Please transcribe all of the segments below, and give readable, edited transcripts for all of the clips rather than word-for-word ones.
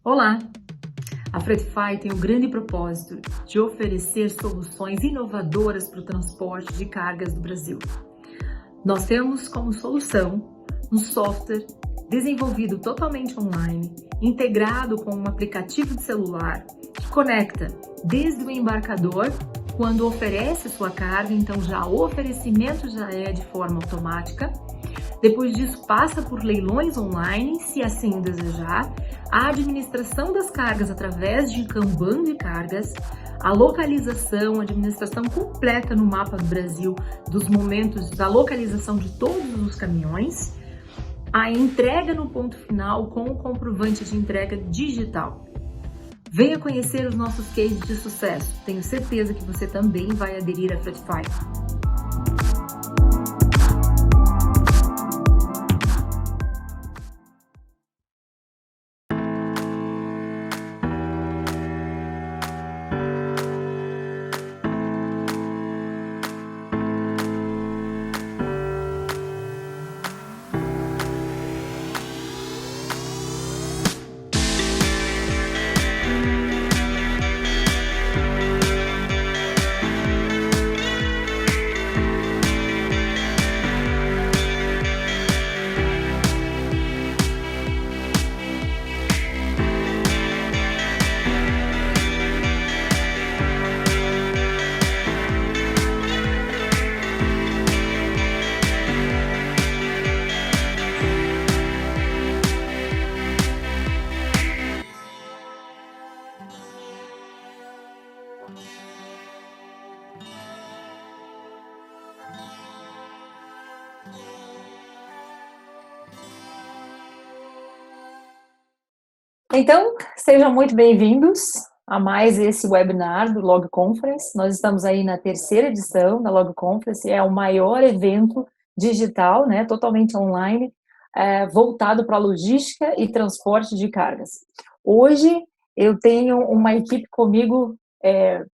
Olá! A Fretify tem o grande propósito de oferecer soluções inovadoras para o transporte de cargas do Brasil. Nós temos como solução um software desenvolvido totalmente online, integrado com um aplicativo de celular que conecta desde o embarcador, quando oferece sua carga, então já o oferecimento já é de forma automática. Depois disso, passa por leilões online, se assim desejar, a administração das cargas através de Kanban de cargas, a localização, a administração completa no mapa do Brasil dos momentos da localização de todos os caminhões, a entrega no ponto final com o comprovante de entrega digital. Venha conhecer os nossos cases de sucesso. Tenho certeza que você também vai aderir à Fretify. Então, sejam muito bem-vindos a mais esse webinar do Log Conference. Nós estamos aí na terceira edição da Log Conference, é o maior evento digital, né, totalmente online, voltado para logística e transporte de cargas. Hoje eu tenho uma equipe comigo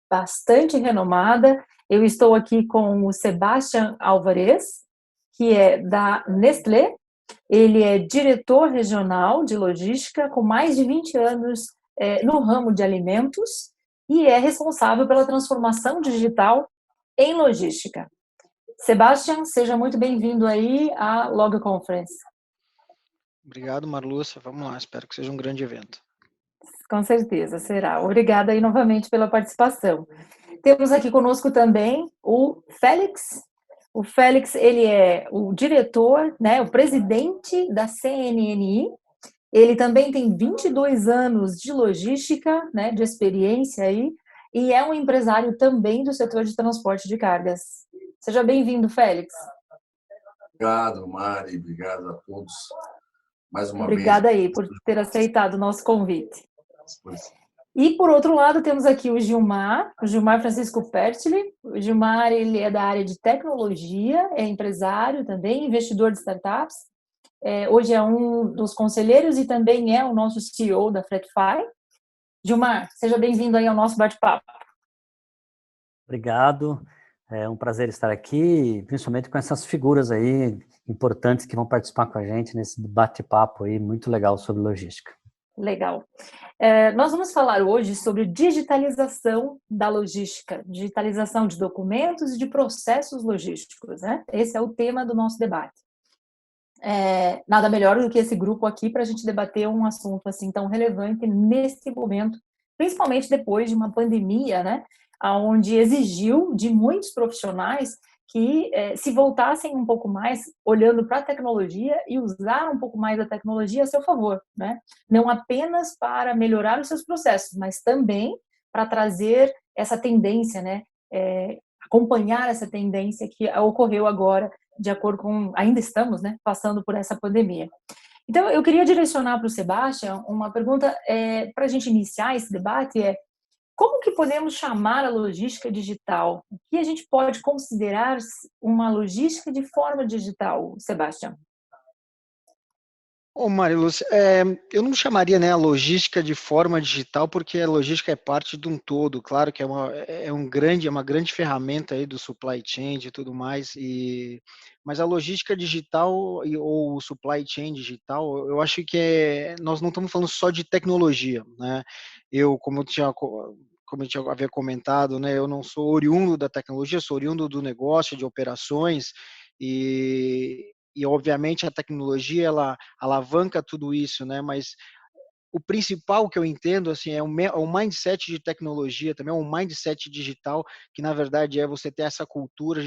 bastante renomada. Eu estou aqui com o Sebastián Álvarez, que é da Nestlé. Ele é diretor regional de logística com mais de 20 anos no ramo de alimentos e é responsável pela transformação digital em logística. Sebastián, seja muito bem-vindo aí à Log Conference. Obrigado, Marlúcia. Vamos lá, espero que seja um grande evento. Com certeza, será. Obrigada aí novamente pela participação. Temos aqui conosco também o Félix. O Félix, ele é o diretor, né, o presidente da CNNI. Ele também tem 22 anos de logística, né, de experiência aí, e é um empresário também do setor de transporte de cargas. Seja bem-vindo, Félix. Obrigado, Mari. Obrigado a todos. Mais uma vez. Obrigada aí por ter aceitado o nosso convite. E, por outro lado, temos aqui o Gilmar Francisco Pertile. O Gilmar, ele é da área de tecnologia, é empresário também, investidor de startups. Hoje é um dos conselheiros e também é o nosso CEO da Fretify. Gilmar, seja bem-vindo aí ao nosso bate-papo. Obrigado, é um prazer estar aqui, principalmente com essas figuras aí importantes que vão participar com a gente nesse bate-papo aí muito legal sobre logística. Legal. Nós vamos falar hoje sobre digitalização da logística, digitalização de documentos e de processos logísticos, né? Esse é o tema do nosso debate. Nada melhor do que esse grupo aqui para a gente debater um assunto assim tão relevante nesse momento, principalmente depois de uma pandemia, né? Onde exigiu de muitos profissionais que se voltassem um pouco mais olhando para a tecnologia e usar um pouco mais da tecnologia a seu favor, né? Não apenas para melhorar os seus processos, mas também para trazer essa tendência, né? Acompanhar essa tendência que ocorreu agora, de acordo com, ainda estamos, né, passando por essa pandemia. Então, eu queria direcionar para o Sebastián uma pergunta para a gente iniciar esse debate, como que podemos chamar a logística digital? O que a gente pode considerar uma logística de forma digital, Sebastián? Ô, Mariluz, eu não chamaria, né, a logística de forma digital, porque a logística é parte de um todo. Claro que é uma grande ferramenta aí do supply chain e tudo mais. Mas a logística digital ou o supply chain digital, eu acho que nós não estamos falando só de tecnologia, né? Como eu tinha havia comentado, né, eu não sou oriundo da tecnologia, sou oriundo do negócio, de operações. E obviamente a tecnologia ela alavanca tudo isso, né? Mas o principal que eu entendo assim é o mindset de tecnologia também, um mindset digital que na verdade é você ter essa cultura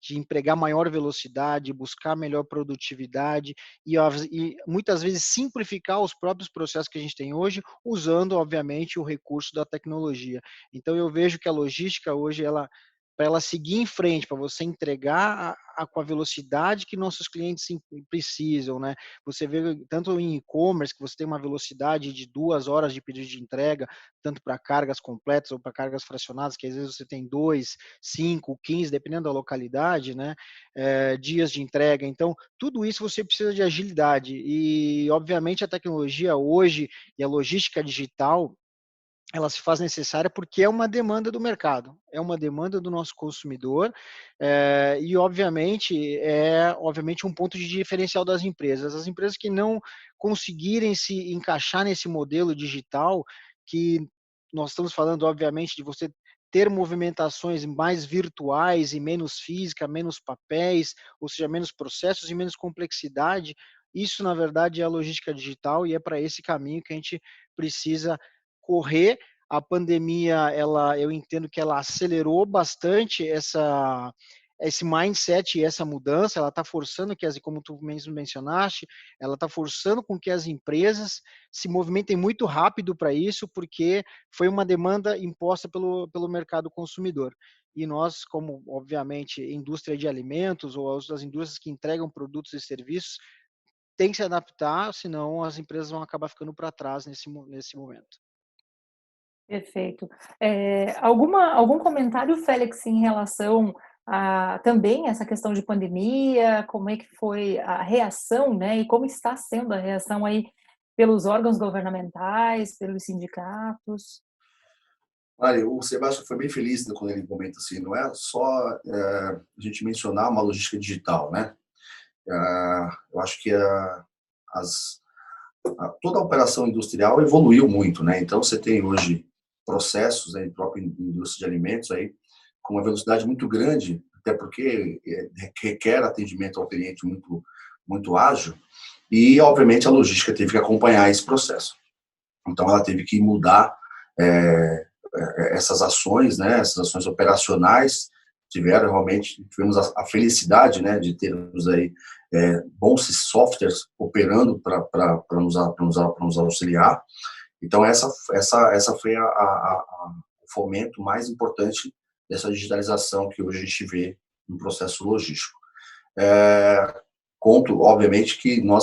de empregar maior velocidade, buscar melhor produtividade e muitas vezes simplificar os próprios processos que a gente tem hoje, usando obviamente o recurso da tecnologia. Então eu vejo que a logística hoje ela para ela seguir em frente, para você entregar com a velocidade que nossos clientes precisam, né? Você vê tanto em e-commerce que você tem uma velocidade de 2 horas de pedido de entrega, tanto para cargas completas ou para cargas fracionadas, que às vezes você tem 2, 5, 15, dependendo da localidade, né? Dias de entrega. Então, tudo isso você precisa de agilidade. E, obviamente, a tecnologia hoje e a logística digital ela se faz necessária porque é uma demanda do mercado, é uma demanda do nosso consumidor e obviamente um ponto de diferencial das empresas. As empresas que não conseguirem se encaixar nesse modelo digital, que nós estamos falando obviamente de você ter movimentações mais virtuais e menos física, menos papéis, ou seja, menos processos e menos complexidade. Isso, na verdade, é a logística digital e é para esse caminho que a gente precisa correr. A pandemia, eu entendo que ela acelerou bastante esse mindset e essa mudança. Ela está forçando como tu mesmo mencionaste, ela está forçando com que as empresas se movimentem muito rápido para isso, porque foi uma demanda imposta pelo mercado consumidor. E nós, como, obviamente, indústria de alimentos ou as indústrias que entregam produtos e serviços, tem que se adaptar, senão as empresas vão acabar ficando para trás nesse momento. Perfeito. Algum comentário, Félix, em relação a também essa questão de pandemia, como é que foi a reação, né, e como está sendo a reação aí pelos órgãos governamentais, pelos sindicatos? Olha, o Sebastião foi bem feliz quando ele comenta assim, não é só a gente mencionar uma logística digital, né? Eu acho que toda a operação industrial evoluiu muito, né? Então você tem hoje processos aí, própria indústria de alimentos aí com uma velocidade muito grande, até porque requer atendimento ao cliente muito ágil e obviamente a logística teve que acompanhar esse processo. Então ela teve que mudar essas ações, né? Essas ações operacionais tivemos a felicidade, né, de termos aí bons softwares operando para nos auxiliar. Então essa foi o fomento mais importante dessa digitalização que hoje a gente vê no processo logístico. Conto, obviamente, que o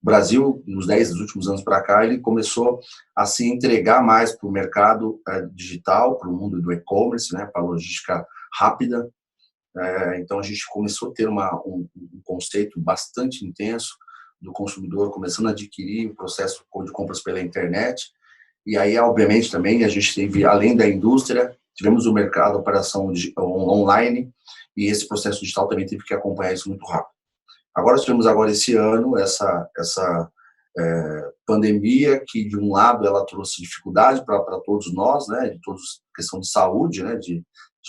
Brasil, nos 10 últimos anos para cá, ele começou a se entregar mais para o mercado digital, para o mundo do e-commerce, né, para a logística rápida. Então, a gente começou a ter um conceito bastante intenso do consumidor começando a adquirir o processo de compras pela internet. E aí, obviamente, também a gente teve, além da indústria, tivemos o mercado, a operação online, e esse processo digital também teve que acompanhar isso muito rápido. Agora tivemos esse ano essa pandemia que, de um lado, ela trouxe dificuldade para todos nós, né, de todos, questão de saúde, né, de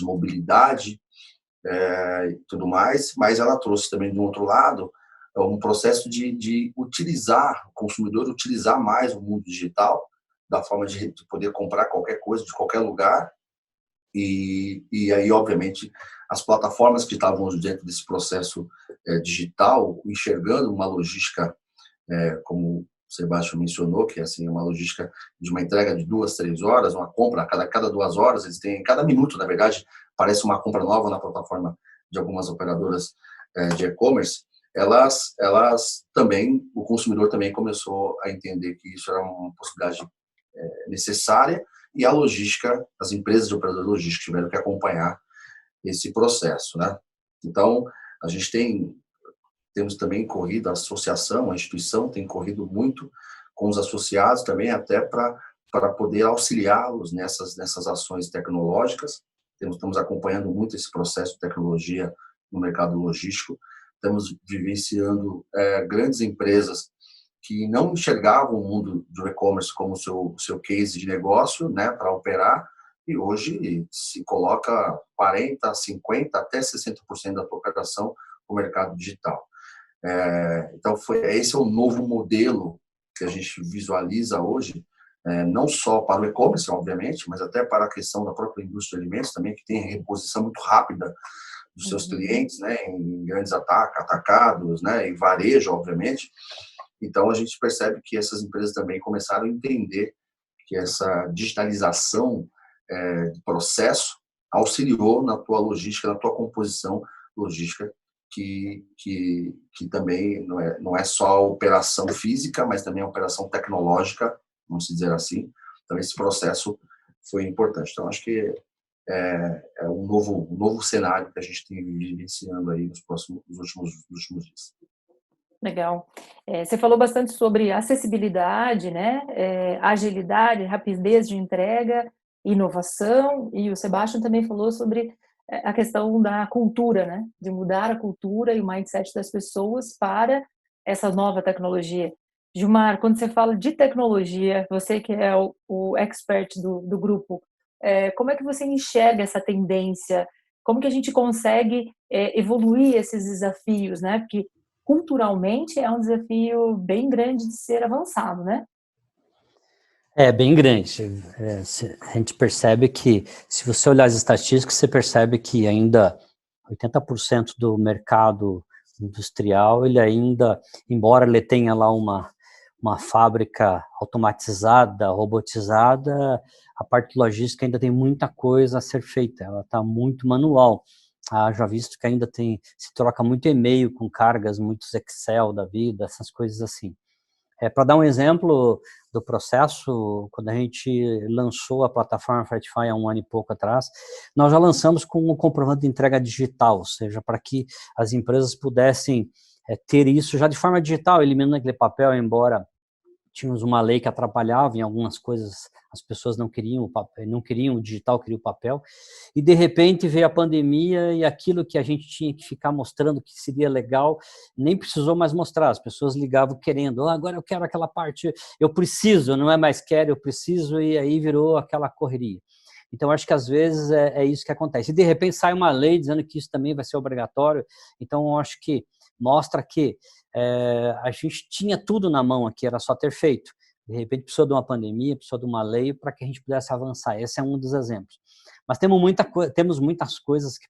mobilidade e tudo mais, mas ela trouxe também, de um outro lado, um processo de utilizar, o consumidor utilizar mais o mundo digital, da forma de poder comprar qualquer coisa de qualquer lugar, e aí, obviamente, as plataformas que estavam dentro desse processo digital, enxergando uma logística, como o Sebastião mencionou, que é assim, uma logística de uma entrega de 2, 3 horas, uma compra a cada 2 horas, eles têm, cada minuto, na verdade, parece uma compra nova na plataforma de algumas operadoras de e-commerce, elas também, o consumidor também começou a entender que isso era uma possibilidade necessária, e a logística, as empresas de operadores logísticos tiveram que acompanhar esse processo, né? Então, a gente tem temos também corrido, a associação, a instituição tem corrido muito com os associados também, até para poder auxiliá-los nessas ações tecnológicas. Estamos acompanhando muito esse processo de tecnologia no mercado logístico. Estamos vivenciando grandes empresas que não enxergavam o mundo do e-commerce como seu case de negócio, né, para operar, e hoje se coloca 40%, 50%, até 60% da tua operação no mercado digital. Então, esse é o novo modelo que a gente visualiza hoje, não só para o e-commerce, obviamente, mas até para a questão da própria indústria de alimentos também, que tem reposição muito rápida dos seus clientes, né, em grandes atacados, né, e varejo, obviamente. Então, a gente percebe que essas empresas também começaram a entender que essa digitalização de processo auxiliou na tua logística, na tua composição logística, que também não é só a operação física, mas também a operação tecnológica, vamos dizer assim. Então, esse processo foi importante. Então, acho que é um novo cenário que a gente tem vivenciando aí nos últimos dias. Legal. Você falou bastante sobre acessibilidade, né? Agilidade, rapidez de entrega, inovação, e o Sebastião também falou sobre a questão da cultura, né? De mudar a cultura e o mindset das pessoas para essa nova tecnologia. Gilmar, quando você fala de tecnologia, você que é o expert do grupo, como é que você enxerga essa tendência? Como que a gente consegue evoluir esses desafios, né? Porque culturalmente é um desafio bem grande de ser avançado, né? É bem grande. A gente percebe que, se você olhar as estatísticas, você percebe que ainda 80% do mercado industrial, ele ainda, embora ele tenha lá uma fábrica automatizada, robotizada, a parte logística ainda tem muita coisa a ser feita, ela está muito manual. Já visto que ainda se troca muito e-mail com cargas, muitos Excel da vida, essas coisas assim. Para dar um exemplo do processo, quando a gente lançou a plataforma Freightfy há um ano e pouco atrás, nós já lançamos com um comprovante de entrega digital, ou seja, para que as empresas pudessem ter isso já de forma digital, eliminando aquele papel, embora tínhamos uma lei que atrapalhava em algumas coisas, as pessoas não queriam o papel, não queriam o digital, queriam o papel, e de repente veio a pandemia e aquilo que a gente tinha que ficar mostrando que seria legal, nem precisou mais mostrar, as pessoas ligavam querendo, agora eu quero aquela parte, eu preciso, não é mais quero, eu preciso, e aí virou aquela correria. Então, acho que às vezes é isso que acontece. E de repente sai uma lei dizendo que isso também vai ser obrigatório, então acho que mostra que a gente tinha tudo na mão aqui, era só ter feito. De repente precisou de uma pandemia, precisou de uma lei para que a gente pudesse avançar. Esse é um dos exemplos. Mas temos muitas coisas que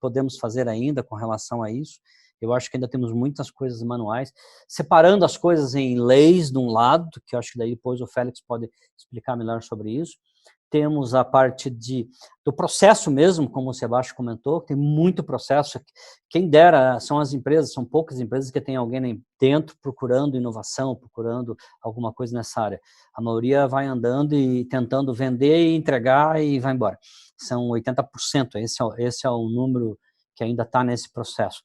podemos fazer ainda com relação a isso. Eu acho que ainda temos muitas coisas manuais, separando as coisas em leis de um lado, que eu acho que daí depois o Félix pode explicar melhor sobre isso. Temos a parte do processo mesmo, como o Sebastião comentou, tem muito processo. Quem dera, são poucas empresas que tem alguém dentro procurando inovação, procurando alguma coisa nessa área. A maioria vai andando e tentando vender e entregar e vai embora. São 80%, esse é o número que ainda está nesse processo.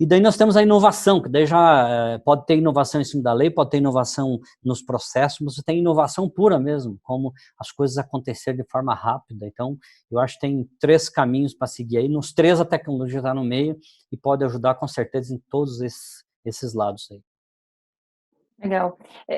E daí nós temos a inovação, que daí já pode ter inovação em cima da lei, pode ter inovação nos processos, mas você tem inovação pura mesmo, como as coisas acontecerem de forma rápida. Então, eu acho que tem 3 caminhos para seguir aí. Nos 3 a tecnologia está no meio e pode ajudar com certeza em todos esses lados aí. Legal.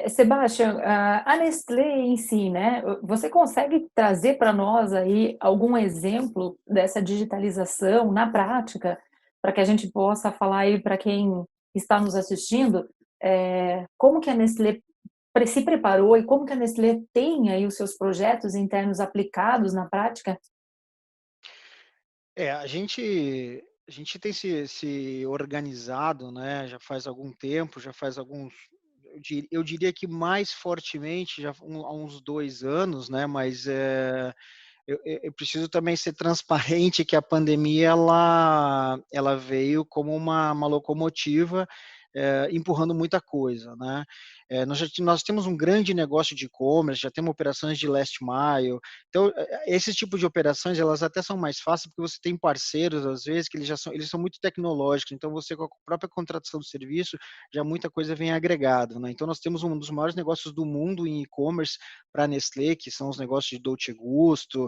Sebastião, a Nestlé em si, né? Você consegue trazer para nós aí algum exemplo dessa digitalização na prática, para que a gente possa falar aí para quem está nos assistindo, como que a Nestlé se preparou e como que a Nestlé tem aí os seus projetos internos aplicados na prática? A gente tem se organizado, né, já faz algum tempo, já faz alguns, eu diria que mais fortemente, há uns 2 anos, né, mas eu preciso também ser transparente que a pandemia ela veio como uma locomotiva empurrando muita coisa, né? Nós temos um grande negócio de e-commerce, já temos operações de last mile. Então, esse tipo de operações, elas até são mais fáceis porque você tem parceiros, às vezes, que eles são muito tecnológicos. Então, você, com a própria contratação do serviço, já muita coisa vem agregado, né? Então, nós temos um dos maiores negócios do mundo em e-commerce para a Nestlé, que são os negócios de Dolce Gusto,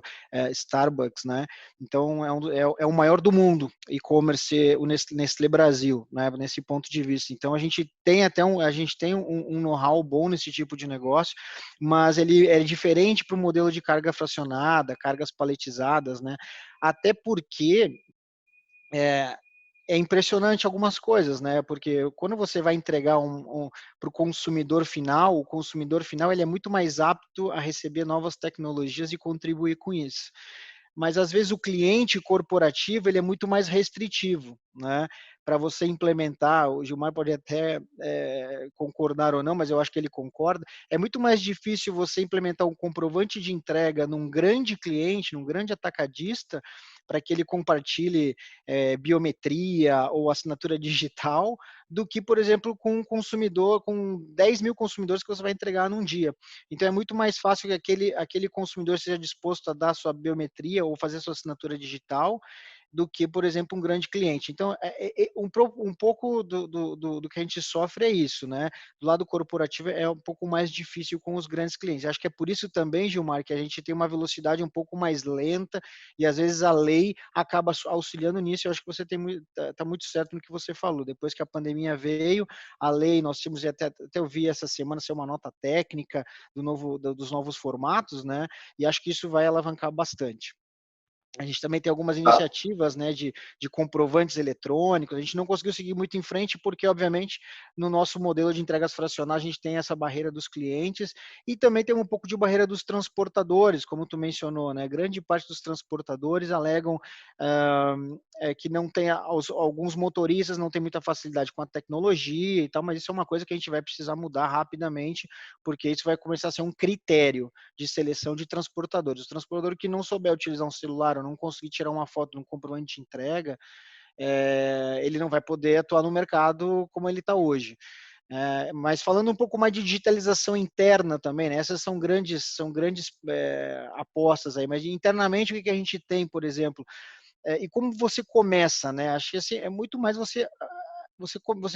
Starbucks, né? Então, é o maior do mundo, e-commerce, o Nestlé Brasil, né? Nesse ponto de vista. Então, a gente tem um know-how bom nesse tipo de negócio, mas ele é diferente para o modelo de carga fracionada, cargas paletizadas, né? Até porque é impressionante algumas coisas, né? Porque quando você vai entregar para o consumidor final, o consumidor final ele é muito mais apto a receber novas tecnologias e contribuir com isso. Mas às vezes o cliente corporativo ele é muito mais restritivo, né? Para você implementar, o Gilmar pode até concordar ou não, mas eu acho que ele concorda. É muito mais difícil você implementar um comprovante de entrega num grande cliente, num grande atacadista, para que ele compartilhe biometria ou assinatura digital, do que, por exemplo, com um consumidor, com 10 mil consumidores que você vai entregar num dia. Então é muito mais fácil que aquele consumidor seja disposto a dar sua biometria ou fazer sua assinatura digital do que, por exemplo, um grande cliente. Então, um pouco do que a gente sofre é isso, né? Do lado corporativo é um pouco mais difícil com os grandes clientes. Acho que é por isso também, Gilmar, que a gente tem uma velocidade um pouco mais lenta e às vezes a lei acaba auxiliando nisso. Eu acho que você tá muito certo no que você falou. Depois que a pandemia veio, a lei, nós tínhamos até eu vi essa semana ser uma nota técnica dos novos formatos, né? E acho que isso vai alavancar bastante. A gente também tem algumas iniciativas, né, de comprovantes eletrônicos. A gente não conseguiu seguir muito em frente porque, obviamente, no nosso modelo de entregas fracionadas, a gente tem essa barreira dos clientes e também tem um pouco de barreira dos transportadores, como tu mencionou, né? Grande parte dos transportadores alegam que não tem, alguns motoristas não têm muita facilidade com a tecnologia e tal, mas isso é uma coisa que a gente vai precisar mudar rapidamente, porque isso vai começar a ser um critério de seleção de transportadores. O transportador que não souber utilizar um celular ou não conseguir tirar uma foto no comprovante de entrega, ele não vai poder atuar no mercado como ele está hoje. Mas falando um pouco mais de digitalização interna também, né? Essas são grandes apostas aí, mas internamente o que a gente tem, por exemplo, e como você começa, né? Acho que assim, é muito mais você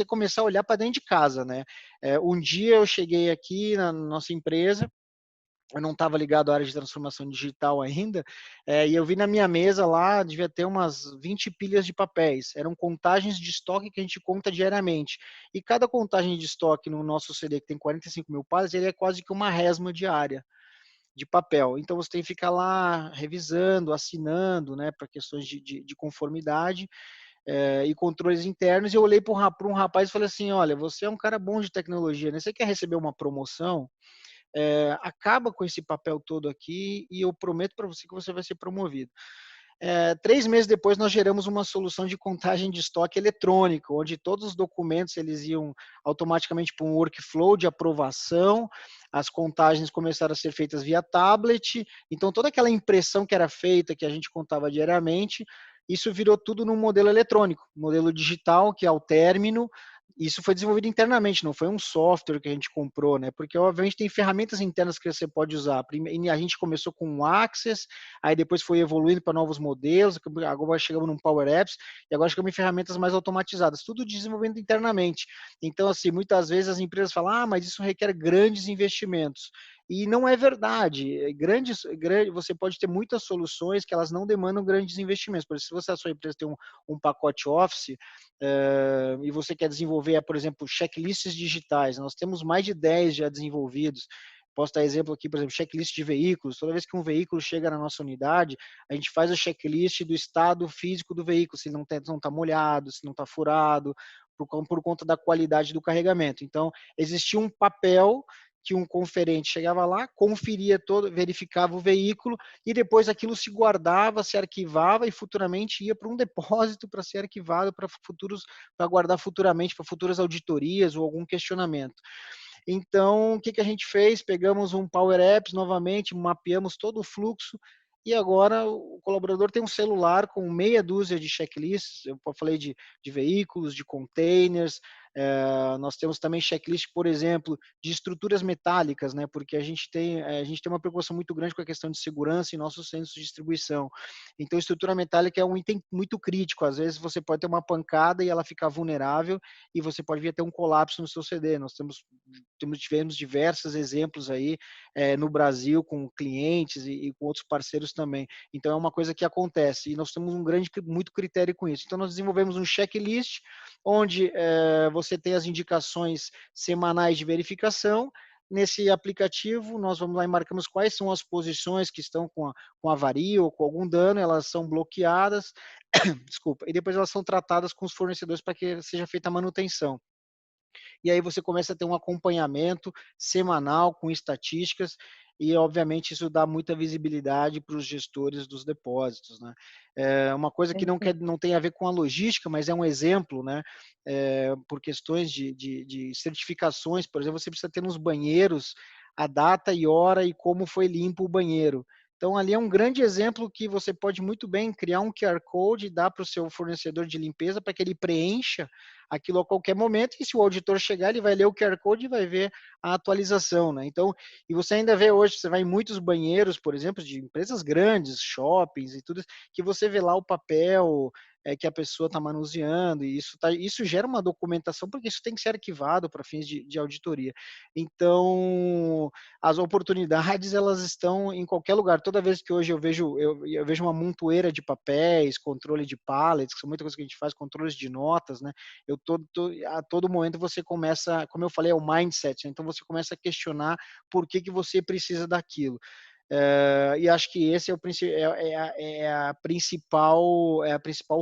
começar a olhar para dentro de casa, né? Um dia eu cheguei aqui na nossa empresa, eu não estava ligado à área de transformação digital ainda, e eu vi na minha mesa lá, devia ter umas 20 pilhas de papéis. Eram contagens de estoque que a gente conta diariamente. E cada contagem de estoque no nosso CD, que tem 45 mil páginas, ele é quase que uma resma diária de papel. Então você tem que ficar lá revisando, assinando, né, para questões de conformidade e controles internos. E eu olhei para um rapaz e falei assim: olha, você é um cara bom de tecnologia, né? Você quer receber uma promoção? Acaba com esse papel todo aqui e eu prometo para você que você vai ser promovido. 3 meses depois nós geramos uma solução de contagem de estoque eletrônico, onde todos os documentos eles iam automaticamente para um workflow de aprovação, as contagens começaram a ser feitas via tablet, então toda aquela impressão que era feita, que a gente contava diariamente, isso virou tudo num modelo eletrônico, modelo digital, que é o término. Isso foi desenvolvido internamente, não foi um software que a gente comprou, né? Porque, obviamente, tem ferramentas internas que você pode usar. A gente começou com o Access, aí depois foi evoluindo para novos modelos, agora chegamos num Power Apps, e agora chegamos em ferramentas mais automatizadas, tudo desenvolvendo internamente. Então, assim, muitas vezes as empresas falam, mas isso requer grandes investimentos. E não é verdade. Você pode ter muitas soluções que elas não demandam grandes investimentos. Por exemplo, se a sua empresa tem um pacote Office, e você quer desenvolver, por exemplo, checklists digitais, nós temos mais de 10 já desenvolvidos. Posso dar exemplo aqui, por exemplo, checklist de veículos. Toda vez que um veículo chega na nossa unidade, a gente faz o checklist do estado físico do veículo, se não está molhado, se não está furado, por conta da qualidade do carregamento. Então, existia um papel que um conferente chegava lá, conferia todo, verificava o veículo e depois aquilo se guardava, se arquivava e futuramente ia para um depósito para ser arquivado para guardar futuramente para futuras auditorias ou algum questionamento. Então, o que a gente fez? Pegamos um Power Apps novamente, mapeamos todo o fluxo e agora o colaborador tem um celular com meia dúzia de checklists. Eu falei de veículos, de containers, Nós temos também checklist, por exemplo, de estruturas metálicas, né? Porque a gente tem uma preocupação muito grande com a questão de segurança em nossos centros de distribuição. Então, estrutura metálica é um item muito crítico. Às vezes você pode ter uma pancada e ela ficar vulnerável e você pode vir a ter um colapso no seu CD. Nós tivemos diversos exemplos aí no Brasil com clientes e com outros parceiros também. Então, é uma coisa que acontece e nós temos muito critério com isso. Então, nós desenvolvemos um checklist onde você tem as indicações semanais de verificação. Nesse aplicativo, nós vamos lá e marcamos quais são as posições que estão com avaria ou com algum dano, elas são bloqueadas, desculpa, e depois elas são tratadas com os fornecedores para que seja feita a manutenção. E aí você começa a ter um acompanhamento semanal com estatísticas e, obviamente, isso dá muita visibilidade para os gestores dos depósitos, né? Uma coisa que não tem a ver com a logística, mas é um exemplo, né? Por questões de certificações, por exemplo, você precisa ter nos banheiros a data e hora e como foi limpo o banheiro. Então, ali é um grande exemplo que você pode muito bem criar um QR Code e dar para o seu fornecedor de limpeza para que ele preencha aquilo a qualquer momento, e se o auditor chegar, ele vai ler o QR Code e vai ver a atualização, né? Então, e você ainda vê hoje, você vai em muitos banheiros, por exemplo, de empresas grandes, shoppings e tudo, que você vê lá o papel que a pessoa está manuseando, e isso gera uma documentação, porque isso tem que ser arquivado para fins de auditoria. Então, as oportunidades, elas estão em qualquer lugar. Toda vez que hoje eu vejo uma montoeira de papéis, controle de pallets, que são muita coisa que a gente faz, controles de notas, né? A todo momento você começa, como eu falei, é o mindset, né? Então você começa a questionar por que você precisa daquilo. E acho que esse é a principal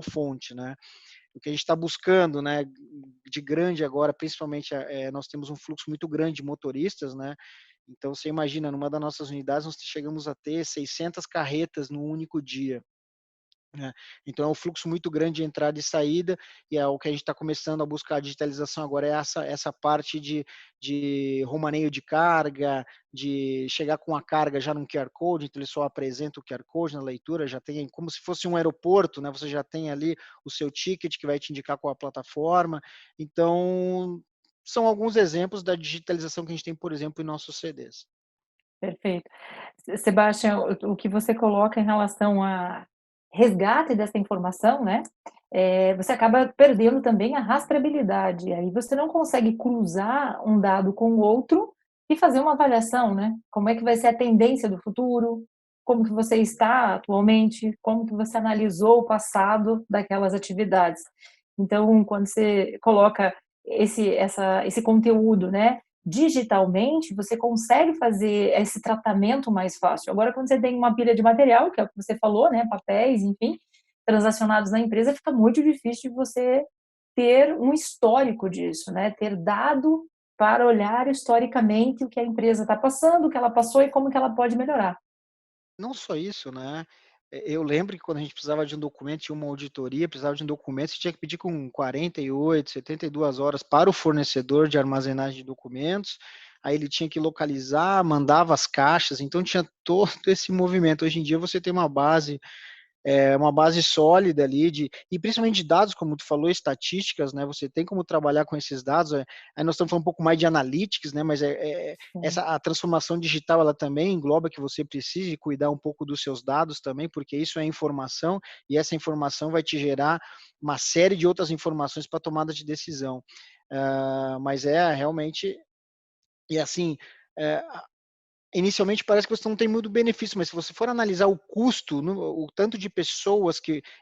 fonte, né? O que a gente está buscando, né, de grande agora, principalmente, nós temos um fluxo muito grande de motoristas, né? Então você imagina, numa das nossas unidades nós chegamos a ter 600 carretas num único dia. Então é um fluxo muito grande de entrada e saída, e é o que a gente está começando a buscar a digitalização agora, é essa parte de romaneio de carga, de chegar com a carga já num QR Code, então ele só apresenta o QR Code na leitura, já tem como se fosse um aeroporto, né? Você já tem ali o seu ticket que vai te indicar qual a plataforma. Então são alguns exemplos da digitalização que a gente tem, por exemplo, em nossos CDs. Perfeito. Sebastião, o que você coloca em relação a resgate dessa informação, né? Você acaba perdendo também a rastreabilidade. Aí você não consegue cruzar um dado com o outro e fazer uma avaliação, né? Como é que vai ser a tendência do futuro? Como que você está atualmente? Como que você analisou o passado daquelas atividades? Então, quando você coloca esse conteúdo, né, digitalmente, você consegue fazer esse tratamento mais fácil. Agora, quando você tem uma pilha de material, que é o que você falou, né, papéis, enfim, transacionados na empresa, fica muito difícil de você ter um histórico disso, né, ter dado para olhar historicamente o que a empresa está passando, o que ela passou e como que ela pode melhorar. Não só isso, né? Eu lembro que quando a gente precisava de um documento, tinha uma auditoria, precisava de um documento, você tinha que pedir com 48, 72 horas para o fornecedor de armazenagem de documentos, aí ele tinha que localizar, mandava as caixas, então tinha todo esse movimento. Hoje em dia você tem uma base sólida ali, e principalmente de dados, como tu falou, estatísticas, né? Você tem como trabalhar com esses dados. Aí nós estamos falando um pouco mais de analytics, né? Mas a transformação digital, ela também engloba que você precise cuidar um pouco dos seus dados também, porque isso é informação, e essa informação vai te gerar uma série de outras informações para tomada de decisão. Mas realmente, e assim, é, inicialmente parece que você não tem muito benefício, mas se você for analisar o custo, o tanto de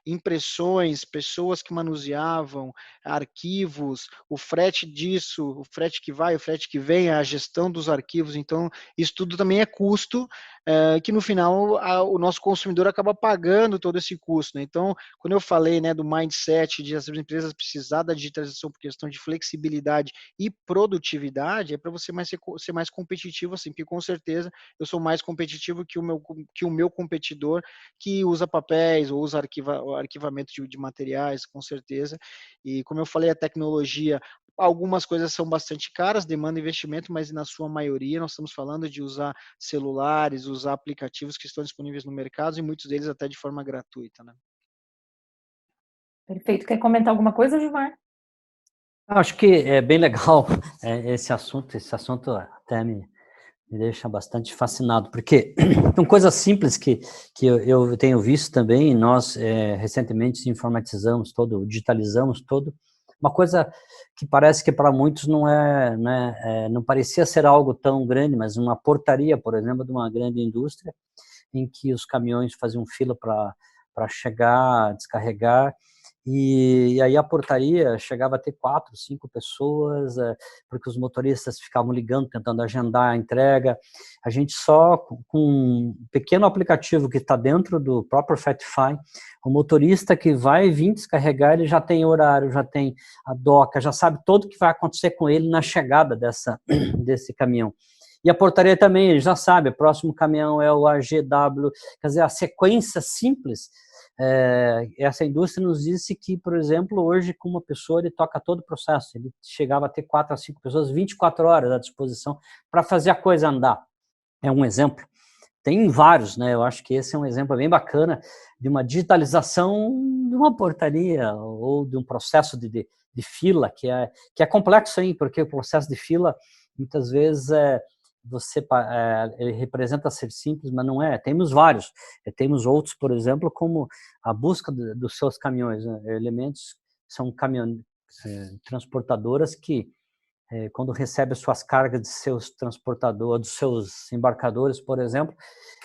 impressões, pessoas que manuseavam, arquivos, o frete disso, o frete que vai, o frete que vem, a gestão dos arquivos, então isso tudo também é custo, que no final o nosso consumidor acaba pagando todo esse custo, né? Então, quando eu falei, né, do mindset de as empresas precisar da digitalização por questão de flexibilidade e produtividade, é para você ser mais competitivo, assim, porque com certeza eu sou mais competitivo que o meu competidor que usa papéis ou usa arquivamento de materiais, com certeza. E como eu falei, a tecnologia, algumas coisas são bastante caras, demanda investimento, mas na sua maioria nós estamos falando de usar celulares, usar aplicativos que estão disponíveis no mercado e muitos deles até de forma gratuita, né? Perfeito. Quer comentar alguma coisa, Gilmar? Acho que é bem legal esse assunto até me deixa bastante fascinado, porque são coisas simples que eu tenho visto também, nós recentemente informatizamos todo, digitalizamos todo, uma coisa que parece que para muitos não parecia ser algo tão grande, mas uma portaria, por exemplo, de uma grande indústria, em que os caminhões faziam fila para chegar, descarregar, e aí a portaria chegava a ter 4, 5 pessoas, porque os motoristas ficavam ligando, tentando agendar a entrega. A gente só com um pequeno aplicativo que está dentro do próprio Fatify, o motorista que vai vir descarregar, ele já tem horário, já tem a doca, já sabe tudo o que vai acontecer com ele na chegada desse caminhão. E a portaria também, ele já sabe, o próximo caminhão é o AGW, quer dizer, a sequência simples. Essa indústria nos disse que, por exemplo, hoje com uma pessoa ele toca todo o processo, ele chegava a ter 4 a 5 pessoas, 24 horas à disposição para fazer a coisa andar. É um exemplo. Tem vários, né? Eu acho que esse é um exemplo bem bacana de uma digitalização de uma portaria ou de um processo de fila, que é complexo, hein? Porque o processo de fila, muitas vezes, ele representa ser simples, mas não é. Temos vários. Temos outros, por exemplo, como a busca dos seus caminhões, né? Elementos são transportadoras que, quando recebe suas cargas de seus transportadores, dos seus embarcadores, por exemplo,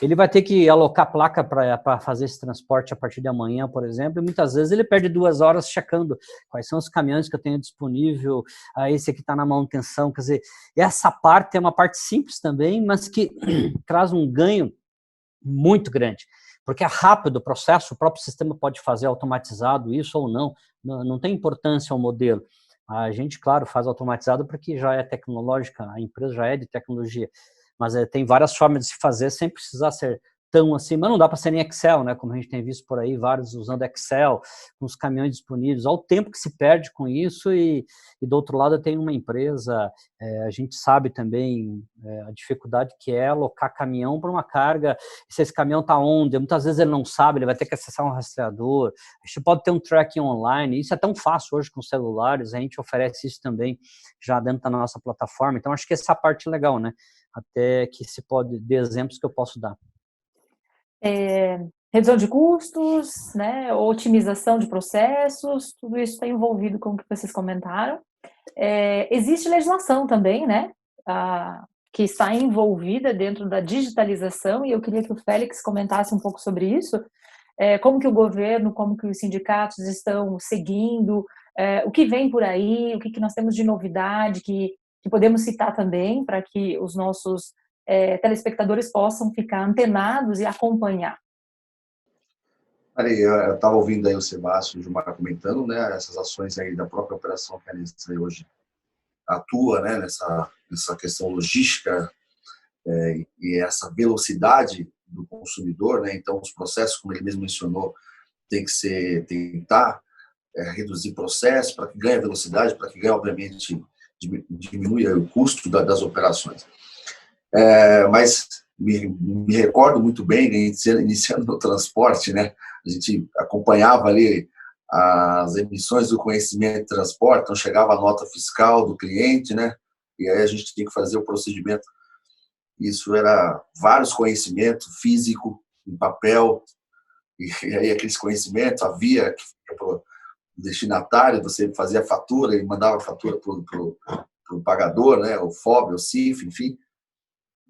ele vai ter que alocar placa para fazer esse transporte a partir de amanhã, por exemplo, e muitas vezes ele perde 2 horas checando quais são os caminhões que eu tenho disponível, esse aqui está na manutenção, quer dizer, essa parte é uma parte simples também, mas que traz um ganho muito grande, porque é rápido o processo, o próprio sistema pode fazer automatizado isso ou não tem importância o modelo. A gente, claro, faz automatizado porque já é tecnológica, a empresa já é de tecnologia, mas tem várias formas de se fazer sem precisar ser tão assim, mas não dá para ser em Excel, né? Como a gente tem visto por aí, vários usando Excel, com os caminhões disponíveis, olha o tempo que se perde com isso, e do outro lado tem uma empresa, a gente sabe também a dificuldade que é alocar caminhão para uma carga, se esse caminhão está onde, muitas vezes ele não sabe, ele vai ter que acessar um rastreador, a gente pode ter um tracking online, isso é tão fácil hoje com celulares, a gente oferece isso também já dentro da nossa plataforma, então acho que essa parte é legal, né? Até que se pode, de exemplos que eu posso dar. Redução de custos, né, otimização de processos, tudo isso está envolvido com o que vocês comentaram. Existe legislação também, né, que está envolvida dentro da digitalização, e eu queria que o Félix comentasse um pouco sobre isso, como que o governo, como que os sindicatos estão seguindo, o que vem por aí, o que nós temos de novidade que podemos citar também, para que os nossos telespectadores possam ficar antenados e acompanhar. Eu estava ouvindo aí o Sebastião e o Gilmar comentando, né, essas ações aí da própria operação que a Nestlé hoje atua, né, nessa questão logística e essa velocidade do consumidor, né, então os processos, como ele mesmo mencionou, tem que tentar reduzir processos para que ganhe velocidade, para que ganhe, obviamente, diminua o custo das operações. Mas me recordo muito bem, iniciando no transporte, né? A gente acompanhava ali as emissões do conhecimento de transporte, então chegava a nota fiscal do cliente, né? E aí a gente tinha que fazer o procedimento. Isso era vários conhecimentos físico, em papel, e aí aqueles conhecimentos havia para o destinatário, você fazia a fatura e mandava a fatura para o pagador, né? O FOB, o CIF, enfim.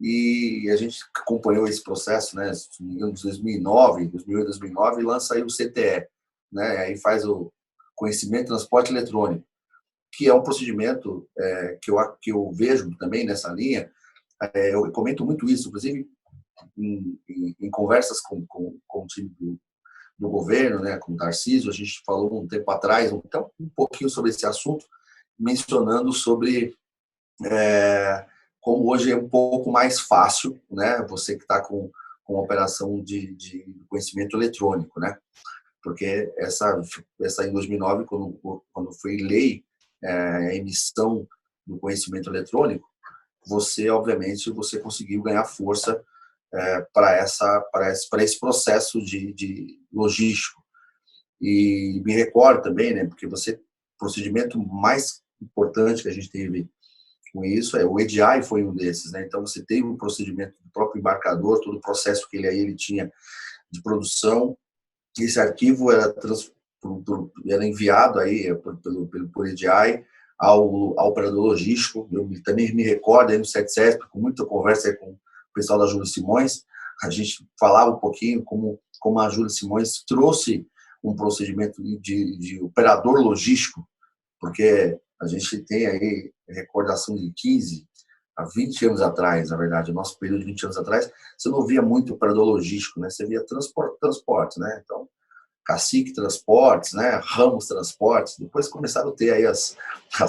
E a gente acompanhou esse processo, né, em 2009, 2008, 2009, e lança aí o CTE, né, aí faz o conhecimento de transporte eletrônico, que é um procedimento que eu vejo também nessa linha. Eu comento muito isso, inclusive em conversas com o time do governo, né, com o Tarcísio, a gente falou um tempo atrás, então, um pouquinho sobre esse assunto, mencionando sobre como hoje é um pouco mais fácil, né? Você que está com operação de conhecimento eletrônico, né? Porque essa em 2009, quando foi lei a emissão do conhecimento eletrônico, obviamente você conseguiu ganhar força para esse processo de logístico. E me recordo também, né? Porque procedimento mais importante que a gente teve com isso, o EDI foi um desses, né? Então, você tem o procedimento do próprio embarcador, todo o processo que ele tinha de produção. Esse arquivo era enviado aí por EDI ao operador logístico. Eu também me recordo aí no CETSESP, com muita conversa aí com o pessoal da Júlia Simões, a gente falava um pouquinho como a Júlia Simões trouxe um procedimento de operador logístico, porque a gente tem aí recordação de 15 a 20 anos atrás, na verdade, o nosso período de 20 anos atrás, você não via muito operador logístico, né? Você via transporte, né? Então, Cacique Transportes, né? Ramos Transportes, depois começaram a ter aí as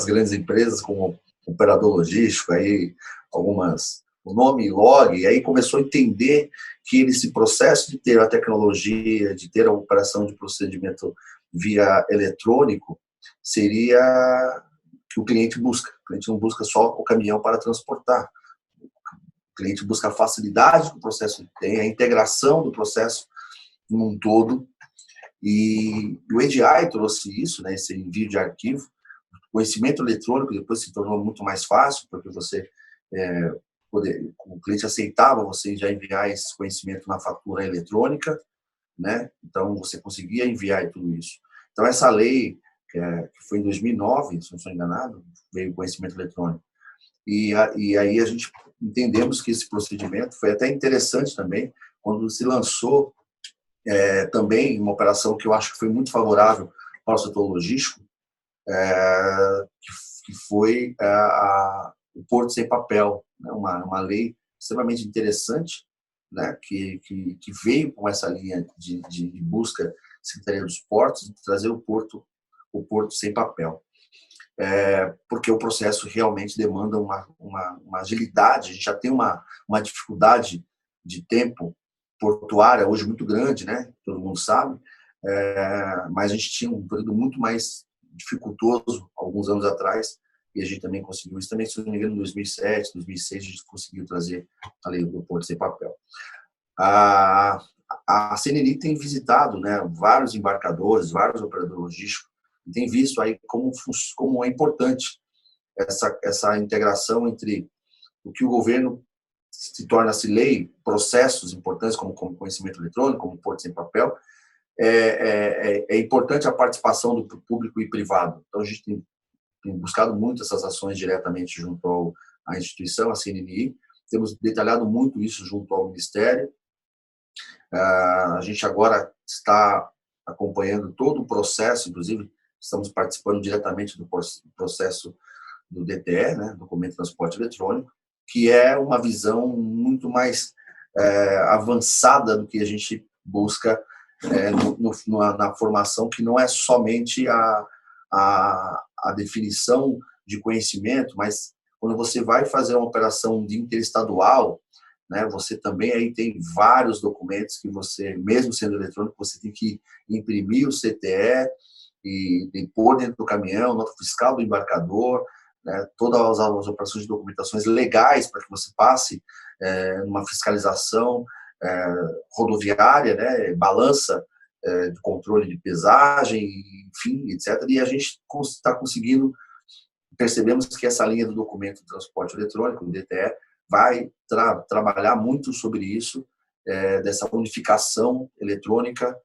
grandes empresas como operador logístico, aí algumas, o nome Log, e aí começou a entender que esse processo de ter a tecnologia, de ter a operação de procedimento via eletrônico, seria que o cliente busca. O cliente não busca só o caminhão para transportar. O cliente busca a facilidade que o processo tem, a integração do processo num todo. E o EDI trouxe isso, né, esse envio de arquivo. O conhecimento eletrônico depois se tornou muito mais fácil, porque o cliente aceitava você já enviar esse conhecimento na fatura eletrônica, né? Então, você conseguia enviar tudo isso. Então, essa lei, que foi em 2009, se não estou enganado, veio o conhecimento eletrônico. E aí a gente entendemos que esse procedimento foi até interessante também, quando se lançou também uma operação que eu acho que foi muito favorável para o setor logístico, que foi o Porto Sem Papel, né? Uma lei extremamente interessante, né? que veio com essa linha de busca Secretaria dos Portos, de trazer o Porto sem papel. Porque o processo realmente demanda uma agilidade, a gente já tem uma dificuldade de tempo portuária hoje muito grande, né? Todo mundo sabe, mas a gente tinha um período muito mais dificultoso alguns anos atrás, e a gente também conseguiu isso também, se não me engano, em 2007, 2006, a gente conseguiu trazer a lei do Porto Sem Papel. A CNNI tem visitado, né, vários embarcadores, vários operadores logísticos, e tem visto aí como é importante essa integração entre o que o governo se torna-se lei, processos importantes como conhecimento eletrônico, como Porto Sem Papel. É importante a participação do público e privado. Então, a gente tem buscado muito essas ações diretamente junto à instituição, à CNNI. Temos detalhado muito isso junto ao Ministério. A gente agora está acompanhando todo o processo, inclusive estamos participando diretamente do processo do DTE, né, Documento de Transporte Eletrônico, que é uma visão muito mais avançada do que a gente busca na formação, que não é somente a definição de conhecimento, mas quando você vai fazer uma operação de interestadual, né, você também aí tem vários documentos que você, mesmo sendo eletrônico, você tem que imprimir o CTE e pôr dentro do caminhão, nota fiscal do embarcador, né, todas as operações de documentações legais para que você passe numa fiscalização rodoviária, né, balança de controle de pesagem, enfim, etc. E a gente está conseguindo, percebemos que essa linha do documento de transporte eletrônico, o DTE, vai trabalhar muito sobre isso, dessa unificação eletrônica,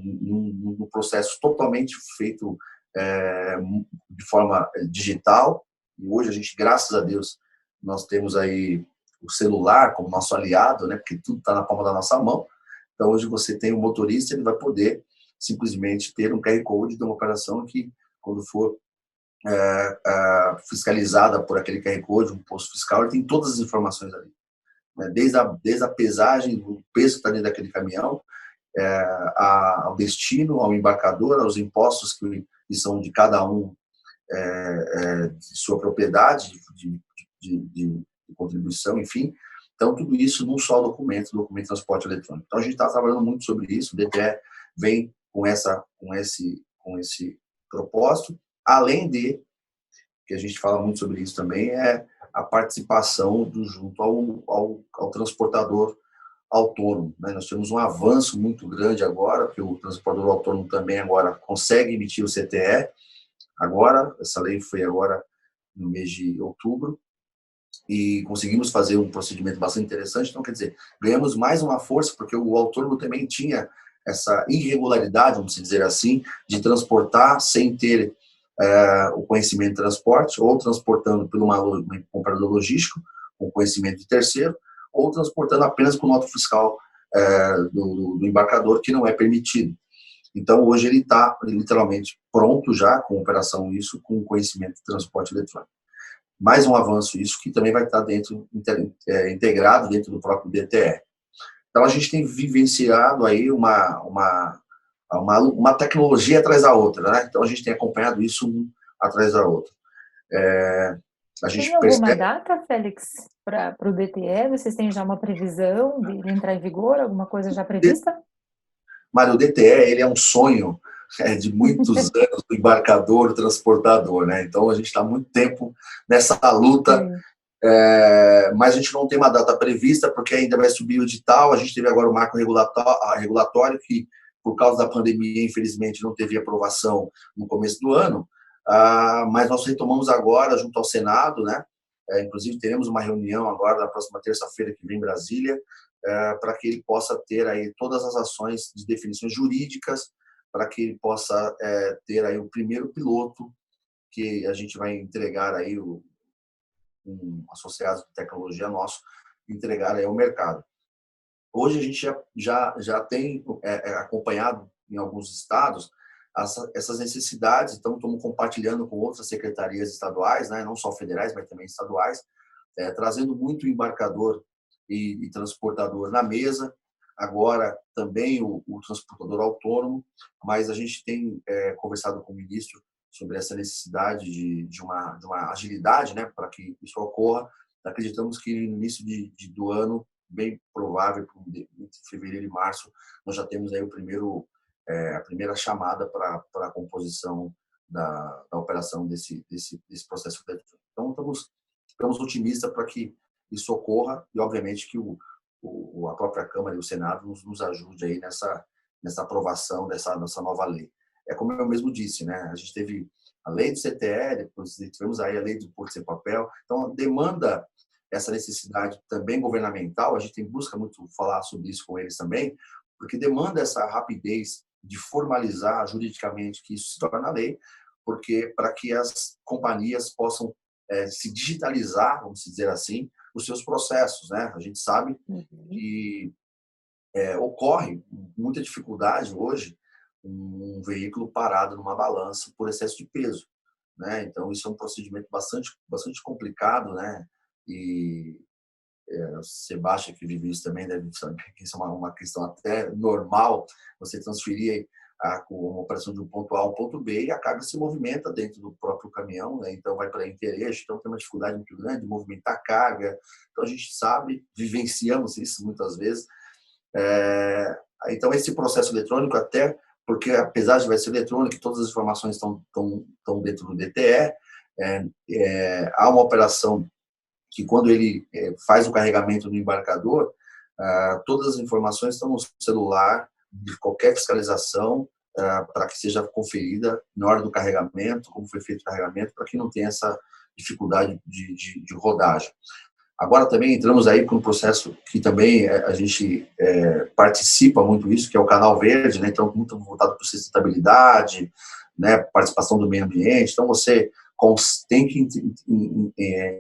num processo totalmente feito de forma digital. E hoje a gente, graças a Deus, nós temos aí o celular como nosso aliado, né, porque tudo está na palma da nossa mão. Então, hoje você tem o motorista, ele vai poder simplesmente ter um QR Code de uma operação que, quando for fiscalizada por aquele QR Code, um posto fiscal, ele tem todas as informações ali, né? Desde a pesagem, o peso que está dentro daquele caminhão, ao destino, ao embarcador, aos impostos que são de cada um, de sua propriedade, de contribuição, enfim. Então, tudo isso num só documento de transporte eletrônico. Então, a gente está trabalhando muito sobre isso, o DTE vem com esse propósito, além de, que a gente fala muito sobre isso também, a participação junto ao transportador autônomo, né? Nós temos um avanço muito grande agora, porque o transportador autônomo também agora consegue emitir o CTE, agora, essa lei foi agora no mês de outubro, e conseguimos fazer um procedimento bastante interessante. Então, quer dizer, ganhamos mais uma força, porque o autônomo também tinha essa irregularidade, vamos dizer assim, de transportar sem ter o conhecimento de transporte, ou transportando por um comprador logístico, com conhecimento de terceiro, ou transportando apenas com nota fiscal do embarcador, que não é permitido. Então, hoje ele está literalmente pronto já, com operação isso, com conhecimento de transporte eletrônico. Mais um avanço isso, que também vai estar integrado dentro do próprio DTE. Então, a gente tem vivenciado aí uma tecnologia atrás da outra, né? Então, a gente tem acompanhado isso um atrás da outra. A gente tem alguma percebe... data, Félix, para o DTE? Vocês têm já uma previsão de entrar em vigor? Alguma coisa já prevista? Mário, o DTE, ele é um sonho de muitos anos do embarcador, do transportador, né? Então, a gente está há muito tempo nessa luta, mas a gente não tem uma data prevista, porque ainda vai subir o edital. A gente teve agora o marco regulatório, que, por causa da pandemia, infelizmente, não teve aprovação no começo do ano, mas nós retomamos agora, junto ao Senado, né? Inclusive, teremos uma reunião agora, na próxima terça-feira, que vem em Brasília, para que ele possa ter aí todas as ações de definições jurídicas, para que ele possa ter aí o primeiro piloto que a gente vai entregar aí, um associado de tecnologia nosso, entregar aí ao mercado. Hoje a gente já tem acompanhado em alguns estados essas necessidades, então estamos compartilhando com outras secretarias estaduais, né, não só federais, mas também estaduais, trazendo muito embarcador e transportador na mesa, agora também o transportador autônomo, mas a gente tem conversado com o ministro sobre essa necessidade de uma agilidade, né, para que isso ocorra. Acreditamos que no início do ano, bem provável, entre fevereiro e março, nós já temos aí a primeira chamada para a composição da operação desse processo eletrônico. Então, estamos otimistas para que isso ocorra e, obviamente, que a própria Câmara e o Senado nos ajude aí nessa aprovação dessa nova lei. É como eu mesmo disse, né? A gente teve a lei do CTE, depois tivemos aí a lei do Porto Sem Papel. Então, demanda essa necessidade também governamental. A gente busca muito falar sobre isso com eles também, porque demanda essa rapidez de formalizar juridicamente que isso se torna lei, porque para que as companhias possam se digitalizar, vamos dizer assim, os seus processos, né? A gente sabe que ocorre muita dificuldade hoje um veículo parado numa balança por excesso de peso, né? Então isso é um procedimento bastante complicado, né? E Sebastião, que vive isso também, deve saber que isso é uma questão até normal, você transferir uma operação de um ponto A a um ponto B e a carga se movimenta dentro do próprio caminhão, né? Então vai para intereixo, então tem uma dificuldade muito grande de movimentar a carga. Então a gente sabe, vivenciamos isso muitas vezes. Então esse processo eletrônico, até porque apesar de vai ser eletrônico, todas as informações estão dentro do DTE, há uma operação que quando ele faz o carregamento do embarcador, todas as informações estão no celular, de qualquer fiscalização, para que seja conferida na hora do carregamento, como foi feito o carregamento, para que não tenha essa dificuldade de rodagem. Agora também entramos aí com um processo que também a gente participa muito isso, que é o Canal Verde, né? Então muito voltado para sustentabilidade, né? Participação do meio ambiente. Então você tem que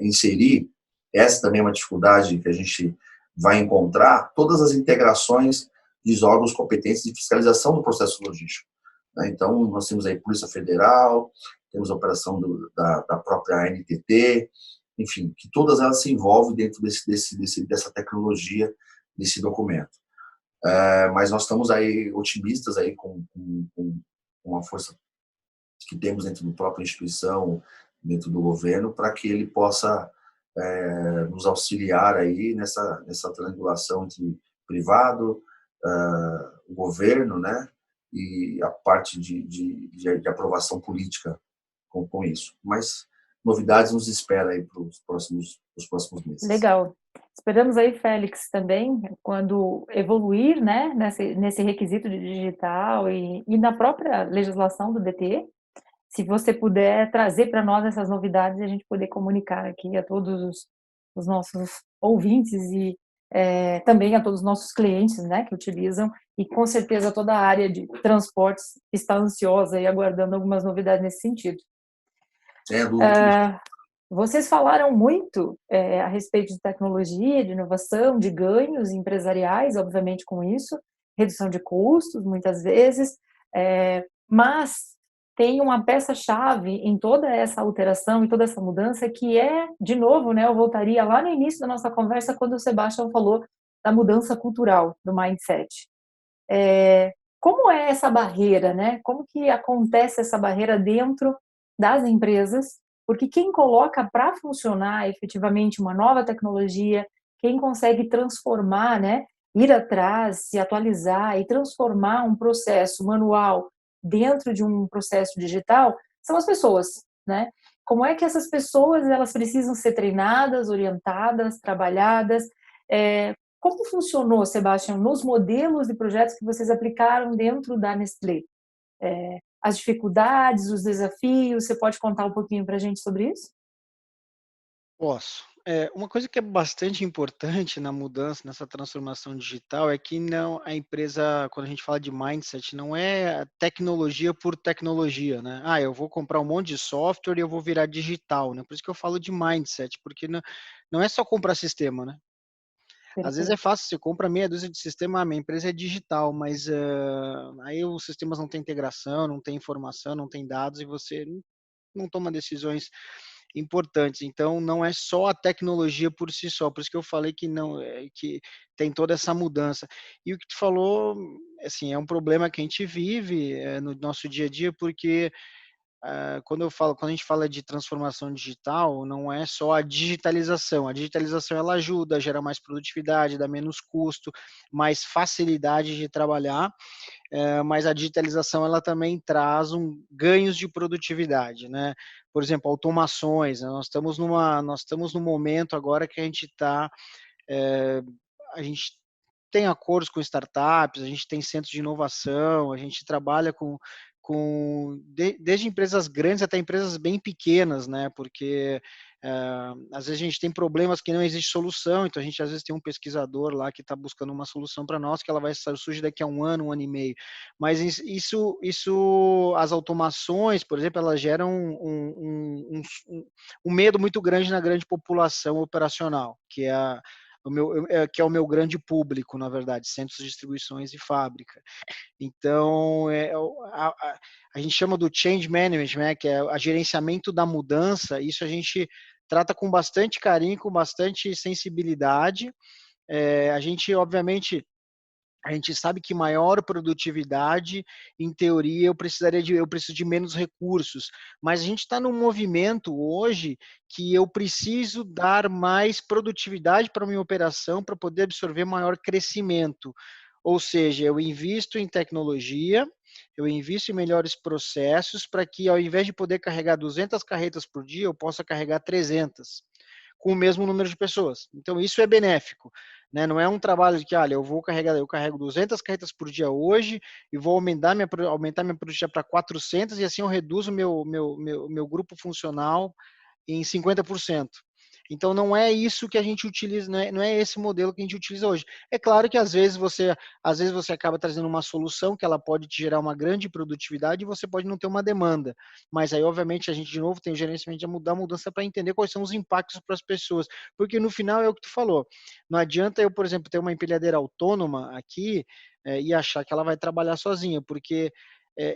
inserir, essa também é uma dificuldade que a gente vai encontrar, todas as integrações dos órgãos competentes de fiscalização do processo logístico, né? Então nós temos aí Polícia Federal, temos a operação da própria ANTT, enfim, que todas elas se envolvem dentro dessa tecnologia, desse documento. Mas nós estamos aí otimistas aí com uma força que temos dentro da própria instituição, dentro do governo, para que ele possa nos auxiliar aí nessa triangulação entre privado, o governo, né, e a parte de aprovação política com isso. Mas novidades nos espera aí para os próximos meses. Legal. Esperamos aí, Félix, também, quando evoluir, né, nesse requisito de digital e na própria legislação do DTE, se você puder trazer para nós essas novidades e a gente poder comunicar aqui a todos os nossos ouvintes e também a todos os nossos clientes, né, que utilizam, e com certeza toda a área de transportes está ansiosa e aguardando algumas novidades nesse sentido. Vocês falaram muito a respeito de tecnologia, de inovação, de ganhos empresariais, obviamente com isso, redução de custos, muitas vezes, mas tem uma peça-chave em toda essa alteração e toda essa mudança que de novo, né, eu voltaria lá no início da nossa conversa quando o Sebastião falou da mudança cultural, do mindset. Como é essa barreira, né? Como que acontece essa barreira dentro das empresas? Porque quem coloca para funcionar efetivamente uma nova tecnologia, quem consegue transformar, né, ir atrás, se atualizar e transformar um processo manual dentro de um processo digital, são as pessoas, né? Como é que essas pessoas elas precisam ser treinadas, orientadas, trabalhadas? Como funcionou, Sebastião, nos modelos de projetos que vocês aplicaram dentro da Nestlé? As dificuldades, os desafios, você pode contar um pouquinho para a gente sobre isso? Posso. Uma coisa que é bastante importante na mudança, nessa transformação digital, é que não a empresa, quando a gente fala de mindset, não é tecnologia por tecnologia, né? Eu vou comprar um monte de software e eu vou virar digital, né? Por isso que eu falo de mindset, porque não é só comprar sistema, né? Às vezes é Perfeito. fácil, você compra meia dúzia de sistema, minha empresa é digital, mas aí os sistemas não têm integração, não tem informação, não tem dados e você não toma decisões importantes. Então, não é só a tecnologia por si só, por isso que eu falei que não, que tem toda essa mudança. E o que tu falou, assim, é um problema que a gente vive no nosso dia a dia, porque quando a gente fala de transformação digital, não é só a digitalização ela ajuda a gerar mais produtividade, dá menos custo, mais facilidade de trabalhar, mas a digitalização ela também traz ganhos de produtividade, né? Por exemplo, automações, né? Nós estamos num momento agora que a gente tem acordos com startups, a gente tem centros de inovação, a gente trabalha desde empresas grandes até empresas bem pequenas, né? Porque às vezes a gente tem problemas que não existe solução, então a gente às vezes tem um pesquisador lá que está buscando uma solução para nós, que ela vai surgir daqui a um ano e meio. Mas as automações, por exemplo, elas geram um medo muito grande na grande população operacional, que é o meu grande público, na verdade, centros de distribuições e fábrica. Então, a gente chama do change management, né, que é o gerenciamento da mudança. Isso a gente trata com bastante carinho, com bastante sensibilidade. Obviamente, a gente sabe que maior produtividade, em teoria, eu preciso de menos recursos, mas a gente está num movimento hoje que eu preciso dar mais produtividade para a minha operação para poder absorver maior crescimento. Ou seja, eu invisto em tecnologia, eu invisto em melhores processos para que, ao invés de poder carregar 200 carretas por dia, eu possa carregar 300 com o mesmo número de pessoas. Então, isso é benéfico, né? Não é um trabalho de que, olha, eu carrego 200 carretas por dia hoje e vou aumentar minha produtividade para 400 e assim eu reduzo meu grupo funcional em 50%. Então, não é isso que a gente utiliza, não é esse modelo que a gente utiliza hoje. É claro que às vezes você acaba trazendo uma solução que ela pode te gerar uma grande produtividade e você pode não ter uma demanda. Mas aí, obviamente, a gente de novo tem o gerenciamento da mudança para entender quais são os impactos para as pessoas. Porque no final é o que tu falou. Não adianta eu, por exemplo, ter uma empilhadeira autônoma aqui e achar que ela vai trabalhar sozinha, porque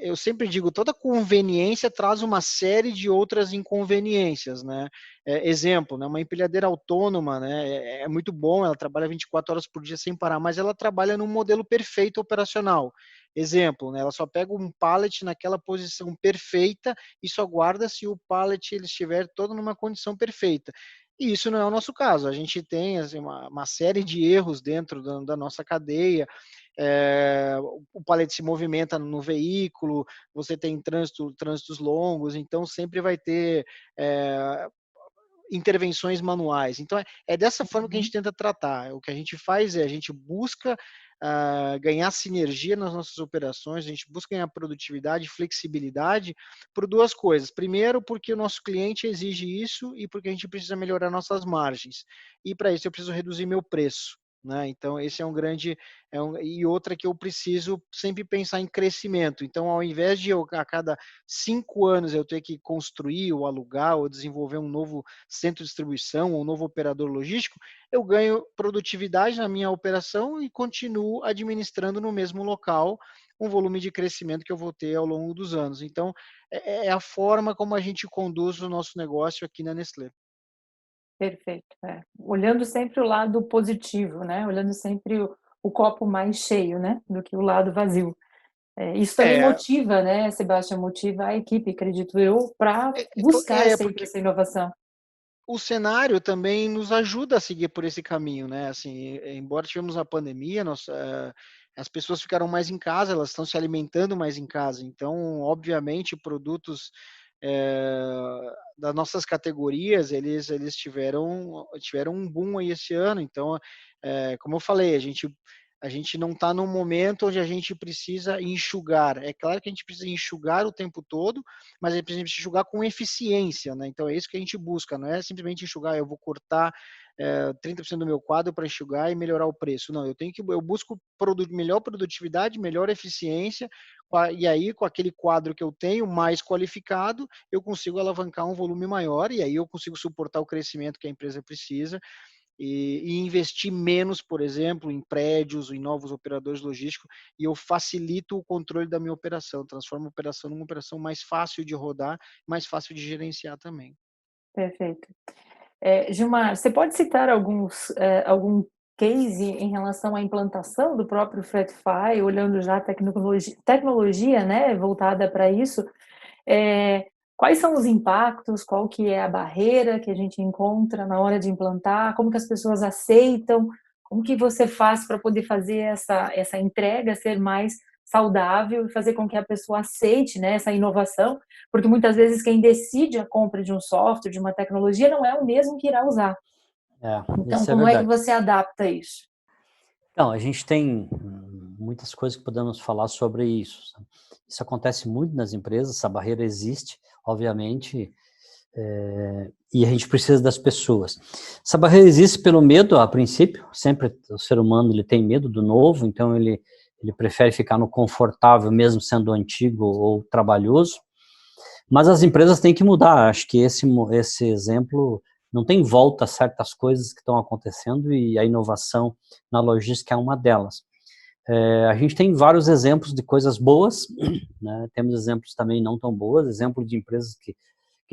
eu sempre digo, toda conveniência traz uma série de outras inconveniências, né? Exemplo, né? Uma empilhadeira autônoma, né? É muito bom, ela trabalha 24 horas por dia sem parar, mas ela trabalha num modelo perfeito operacional. Exemplo, né? Ela só pega um pallet naquela posição perfeita e só guarda se o pallet ele estiver todo numa condição perfeita. E isso não é o nosso caso. A gente tem assim, uma série de erros dentro da nossa cadeia. O pallet se movimenta no veículo, você tem trânsitos longos, então sempre vai ter intervenções manuais. Então, é dessa forma que a gente tenta tratar. O que a gente faz é, a gente busca ganhar sinergia nas nossas operações, a gente busca ganhar produtividade, flexibilidade, por duas coisas. Primeiro, porque o nosso cliente exige isso e porque a gente precisa melhorar nossas margens. E para isso eu preciso reduzir meu preço. Né? Então, esse é um grande... e outra que eu preciso sempre pensar em crescimento. Então, ao invés de eu, a cada 5 anos, eu ter que construir ou alugar ou desenvolver um novo centro de distribuição ou um novo operador logístico, eu ganho produtividade na minha operação e continuo administrando no mesmo local um volume de crescimento que eu vou ter ao longo dos anos. Então, é a forma como a gente conduz o nosso negócio aqui na Nestlé. Perfeito. Olhando sempre o lado positivo, né? Olhando sempre o copo mais cheio, né? Do que o lado vazio. Isso também motiva, né, Sebastião, motiva a equipe, acredito eu, para buscar sempre essa inovação. O cenário também nos ajuda a seguir por esse caminho, né? Assim, embora tivemos a pandemia, as pessoas ficaram mais em casa, elas estão se alimentando mais em casa. Então, obviamente, produtos das nossas categorias, eles tiveram um boom aí esse ano. Então, como eu falei, a gente não está num momento onde a gente precisa enxugar. É claro que a gente precisa enxugar o tempo todo, mas a gente precisa enxugar com eficiência, né? Então é isso que a gente busca, não é simplesmente enxugar, eu vou cortar 30% do meu quadro para enxugar e melhorar o preço. Não, eu busco melhor produtividade, melhor eficiência, e aí com aquele quadro que eu tenho mais qualificado, eu consigo alavancar um volume maior, e aí eu consigo suportar o crescimento que a empresa precisa, e investir menos, por exemplo, em prédios, em novos operadores logísticos, e eu facilito o controle da minha operação, transformo a operação numa operação mais fácil de rodar, mais fácil de gerenciar também. Perfeito. Gilmar, você pode citar algum case em relação à implantação do próprio Fretify, olhando já a tecnologia, né, voltada para isso? Quais são os impactos, qual que é a barreira que a gente encontra na hora de implantar, como que as pessoas aceitam, como que você faz para poder fazer essa entrega ser mais saudável e fazer com que a pessoa aceite, né, essa inovação, porque muitas vezes quem decide a compra de um software, de uma tecnologia, não é o mesmo que irá usar. Então, Isso é como é que verdade. você adapta isso? Então, a gente tem muitas coisas que podemos falar sobre isso. Isso acontece muito nas empresas, essa barreira existe, obviamente, e a gente precisa das pessoas. Essa barreira existe pelo medo, a princípio, sempre o ser humano ele tem medo do novo, então ele prefere ficar no confortável, mesmo sendo antigo ou trabalhoso, mas as empresas têm que mudar. Acho que esse exemplo não tem volta a certas coisas que estão acontecendo e a inovação na logística é uma delas. A gente tem vários exemplos de coisas boas, né? Temos exemplos também não tão boas, exemplo de empresas que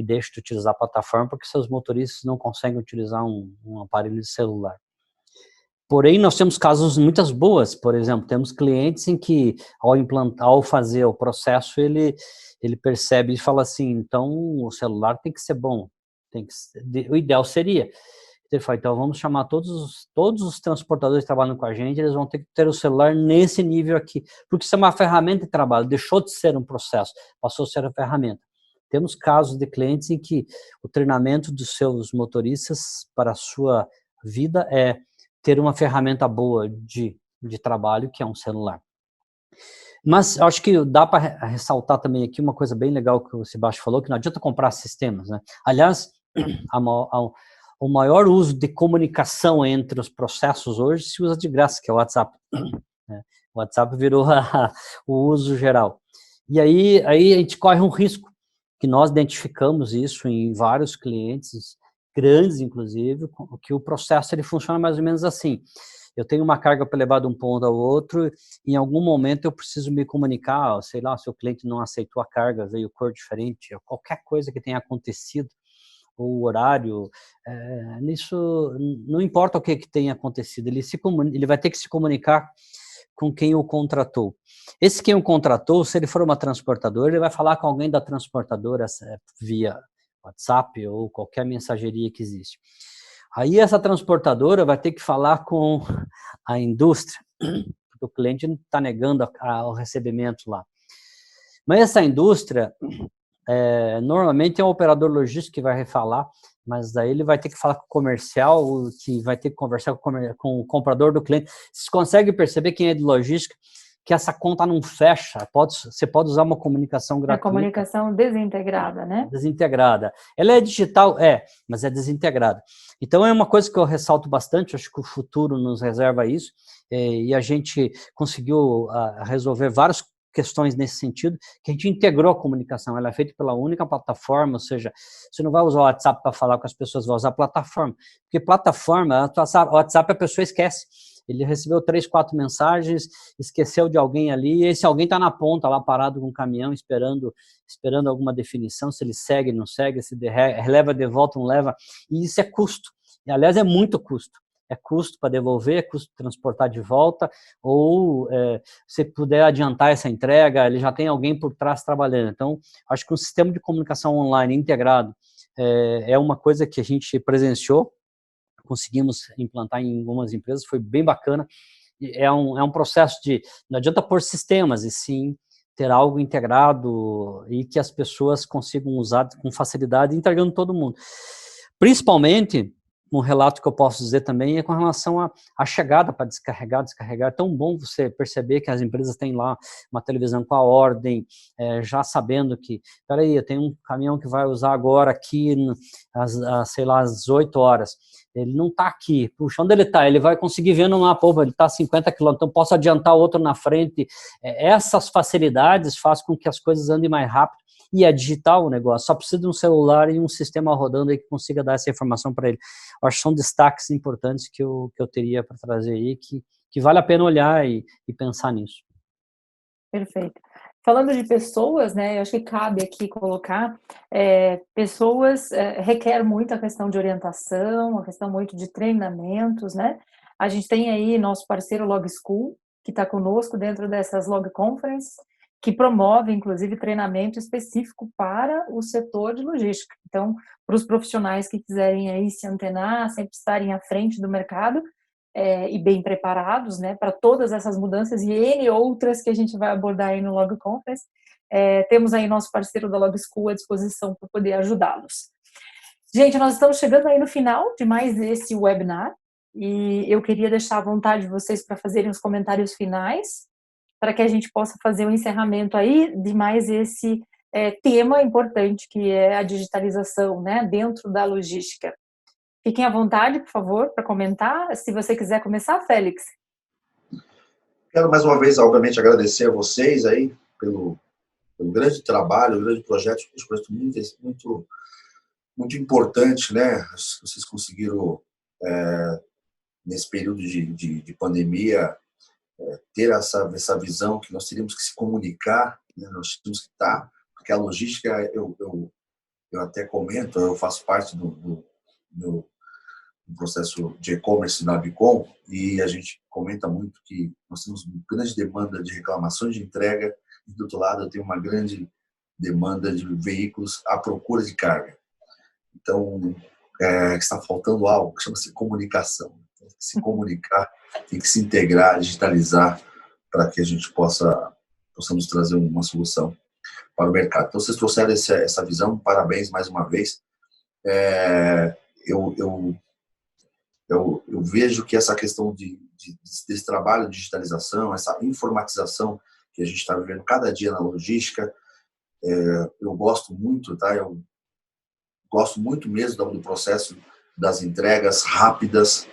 deixam de utilizar a plataforma porque seus motoristas não conseguem utilizar um aparelho de celular. Porém, nós temos casos muitas boas, por exemplo, temos clientes em que, ao fazer o processo, ele percebe e fala assim, então o celular tem que ser bom, o ideal seria. Ele fala, então vamos chamar todos os transportadores que trabalham com a gente, eles vão ter que ter o celular nesse nível aqui, porque isso é uma ferramenta de trabalho, deixou de ser um processo, passou a ser uma ferramenta. Temos casos de clientes em que o treinamento dos seus motoristas para a sua vida é ter uma ferramenta boa de trabalho, que é um celular. Mas acho que dá para ressaltar também aqui uma coisa bem legal que o Sebastião falou, que não adianta comprar sistemas, né? Aliás, o maior uso de comunicação entre os processos hoje se usa de graça, que é o WhatsApp. O WhatsApp virou o uso geral. E aí a gente corre um risco, que nós identificamos isso em vários clientes, grandes inclusive, que o processo ele funciona mais ou menos assim. Eu tenho uma carga para levar de um ponto ao outro, em algum momento eu preciso me comunicar, sei lá, se o cliente não aceitou a carga, veio cor diferente, qualquer coisa que tenha acontecido, ou o horário, nisso não importa o que tenha acontecido, ele vai ter que se comunicar com quem o contratou. Esse quem o contratou, se ele for uma transportadora, ele vai falar com alguém da transportadora via WhatsApp ou qualquer mensageria que existe. Aí essa transportadora vai ter que falar com a indústria, porque o cliente está negando o recebimento lá. Mas essa indústria, normalmente é um operador logístico que vai falar, mas daí ele vai ter que falar com o comercial, que vai ter que conversar com o comprador do cliente. Você consegue perceber, quem é de logística, que essa conta não fecha? Você pode usar uma comunicação gratuita. A comunicação desintegrada, né? Desintegrada. Ela é digital? Mas é desintegrada. Então, é uma coisa que eu ressalto bastante, acho que o futuro nos reserva isso, e a gente conseguiu resolver várias questões nesse sentido, que a gente integrou a comunicação, ela é feita pela única plataforma, ou seja, você não vai usar o WhatsApp para falar com as pessoas, vai usar a plataforma, porque plataforma, o WhatsApp a pessoa esquece, ele recebeu 3, 4 mensagens, esqueceu de alguém ali, e esse alguém está na ponta, lá parado com o caminhão, esperando alguma definição, se ele segue, não segue, se leva de volta, não leva, e isso é custo, e, aliás, é muito custo. É custo para devolver, é custo para transportar de volta, ou se puder adiantar essa entrega, ele já tem alguém por trás trabalhando. Então, acho que um sistema de comunicação online integrado é uma coisa que a gente presenciou, conseguimos implantar em algumas empresas, foi bem bacana. É um processo não adianta pôr sistemas, e sim ter algo integrado e que as pessoas consigam usar com facilidade, entregando todo mundo. Principalmente, um relato que eu posso dizer também é com relação à chegada para descarregar. É tão bom você perceber que as empresas têm lá uma televisão com a ordem, já sabendo que, peraí, eu tenho um caminhão que vai usar agora aqui, sei lá, às 8 horas. Ele não está aqui. Puxa, onde ele está? Ele vai conseguir ver no mapa, ele está a 50 km, então posso adiantar outro na frente. Essas facilidades fazem com que as coisas andem mais rápido. E é digital o negócio, só precisa de um celular e um sistema rodando aí que consiga dar essa informação para ele. Eu acho que são destaques importantes que eu teria para trazer aí, que vale a pena olhar e pensar nisso. Perfeito. Falando de pessoas, né, eu acho que cabe aqui colocar, pessoas requer muito a questão de orientação, a questão muito de treinamentos, né? A gente tem aí nosso parceiro Log School, que está conosco dentro dessas Log Conference, que promove, inclusive, treinamento específico para o setor de logística. Então, para os profissionais que quiserem aí se antenar, sempre estarem à frente do mercado e bem preparados, né, para todas essas mudanças e N outras que a gente vai abordar aí no Log Conference, temos aí nosso parceiro da Log School à disposição para poder ajudá-los. Gente, nós estamos chegando aí no final de mais esse webinar e eu queria deixar à vontade de vocês para fazerem os comentários finais, para que a gente possa fazer o encerramento aí de mais esse tema importante, que é a digitalização, né, dentro da logística. Fiquem à vontade, por favor, para comentar. Se você quiser começar, Félix. Quero mais uma vez, obviamente, agradecer a vocês aí pelo grande trabalho, o grande projeto, um projeto muito, muito importante, né? Vocês conseguiram, nesse período de pandemia, ter essa visão que nós teríamos que se comunicar, né? Nós temos que estar, porque a logística, eu até comento, eu faço parte do processo de e-commerce da Abicom, e a gente comenta muito que nós temos uma grande demanda de reclamações de entrega, e do outro lado eu tenho uma grande demanda de veículos à procura de carga. Então, está faltando algo que chama-se comunicação. Tem que se comunicar, tem que se integrar, digitalizar, para que a gente possamos trazer uma solução para o mercado. Então, vocês trouxeram essa visão, parabéns mais uma vez. Eu vejo que essa questão desse trabalho de digitalização, essa informatização que a gente está vivendo cada dia na logística, eu gosto muito, tá? Eu gosto muito mesmo do processo das entregas rápidas.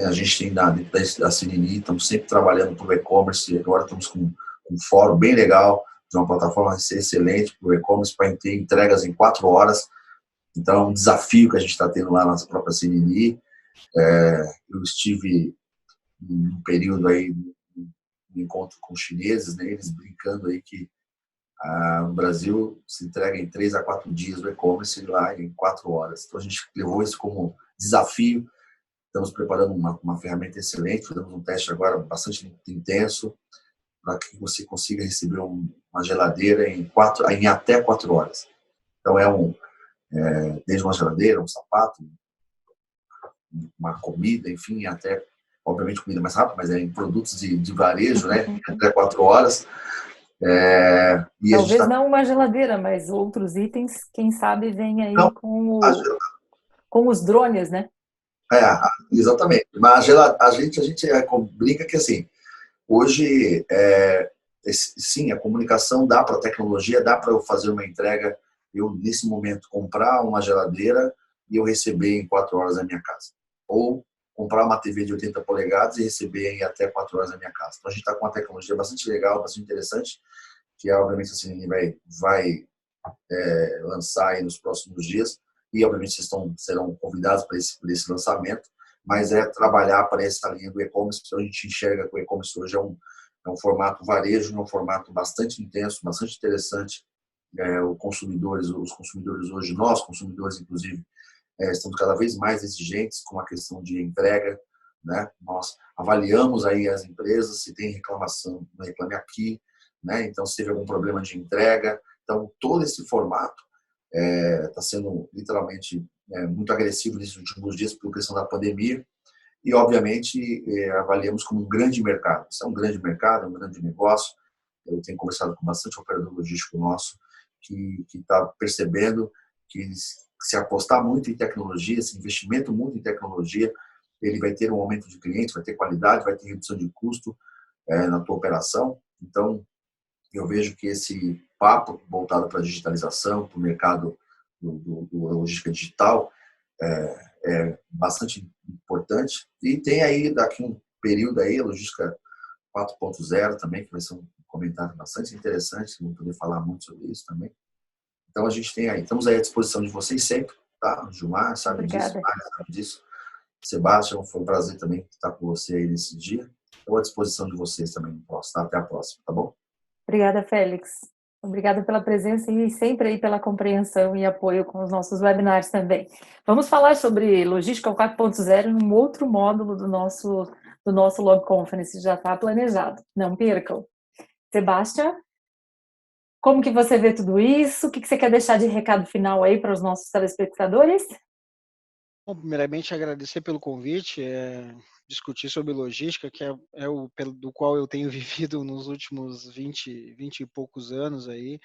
A gente tem da CNI, estamos sempre trabalhando para o e-commerce, agora estamos com um fórum bem legal, de uma plataforma excelente para o e-commerce, para ter entregas em 4 horas. Então, é um desafio que a gente está tendo lá na própria CNI. Eu estive num período aí, um encontro com os chineses, né, eles brincando aí que no Brasil se entrega em 3 a 4 dias o e-commerce, lá em 4 horas. Então, a gente levou isso como desafio. Estamos preparando uma ferramenta excelente, fizemos um teste agora bastante intenso, para que você consiga receber uma geladeira em até 4 horas. Então, desde uma geladeira, um sapato, uma comida, enfim, até, obviamente, comida mais rápida, mas em produtos de varejo, né, até 4 horas. E talvez não uma geladeira, mas outros itens, quem sabe, vem aí com o... com os drones, né? Exatamente. Mas a gente brinca que, assim, hoje, sim, a comunicação dá para a tecnologia, dá para eu fazer uma entrega, eu, nesse momento, comprar uma geladeira e eu receber em 4 horas na minha casa. Ou comprar uma TV de 80 polegadas e receber em até 4 horas na minha casa. Então, a gente está com uma tecnologia bastante legal, bastante interessante, que, obviamente, assim, vai lançar aí nos próximos dias. E, obviamente, vocês serão convidados para esse lançamento, mas é trabalhar para essa linha do e-commerce. A gente enxerga que o e-commerce hoje é um formato varejo, é um formato bastante intenso, bastante interessante. Os consumidores hoje, nós consumidores, inclusive, estamos cada vez mais exigentes com a questão de entrega, né? Nós avaliamos aí as empresas, se tem reclamação, reclame aqui, né? Então, se teve algum problema de entrega. Então, todo esse formato está sendo literalmente muito agressivo nesses últimos dias por questão da pandemia e, obviamente, avaliamos como um grande mercado. Isso é um grande mercado, é um grande negócio. Eu tenho conversado com bastante operador logístico nosso que está percebendo que se apostar muito em tecnologia, esse investimento muito em tecnologia, ele vai ter um aumento de clientes, vai ter qualidade, vai ter redução de custo na tua operação. Então, eu vejo que esse papo voltado para a digitalização, para o mercado do logística digital, é bastante importante. E tem aí, daqui um período aí, a logística 4.0 também, que vai ser um comentário bastante interessante, vamos poder falar muito sobre isso também. Então, a gente tem aí, estamos aí à disposição de vocês sempre, tá? O Gilmar sabe disso, Obrigada. Mário sabe disso. Sebastião, foi um prazer também estar com você aí nesse dia. Estou à disposição de vocês também no próximo, tá? Até a próxima, tá bom? Obrigada, Félix. Obrigada pela presença e sempre aí pela compreensão e apoio com os nossos webinars também. Vamos falar sobre logística 4.0 num outro módulo do nosso Log Conference, já está planejado. Não percam. Sebastião, como que você vê tudo isso? O que você quer deixar de recado final aí para os nossos telespectadores? Bom, primeiramente, agradecer pelo convite, discutir sobre logística, que é o do qual eu tenho vivido nos últimos 20 e poucos anos aí.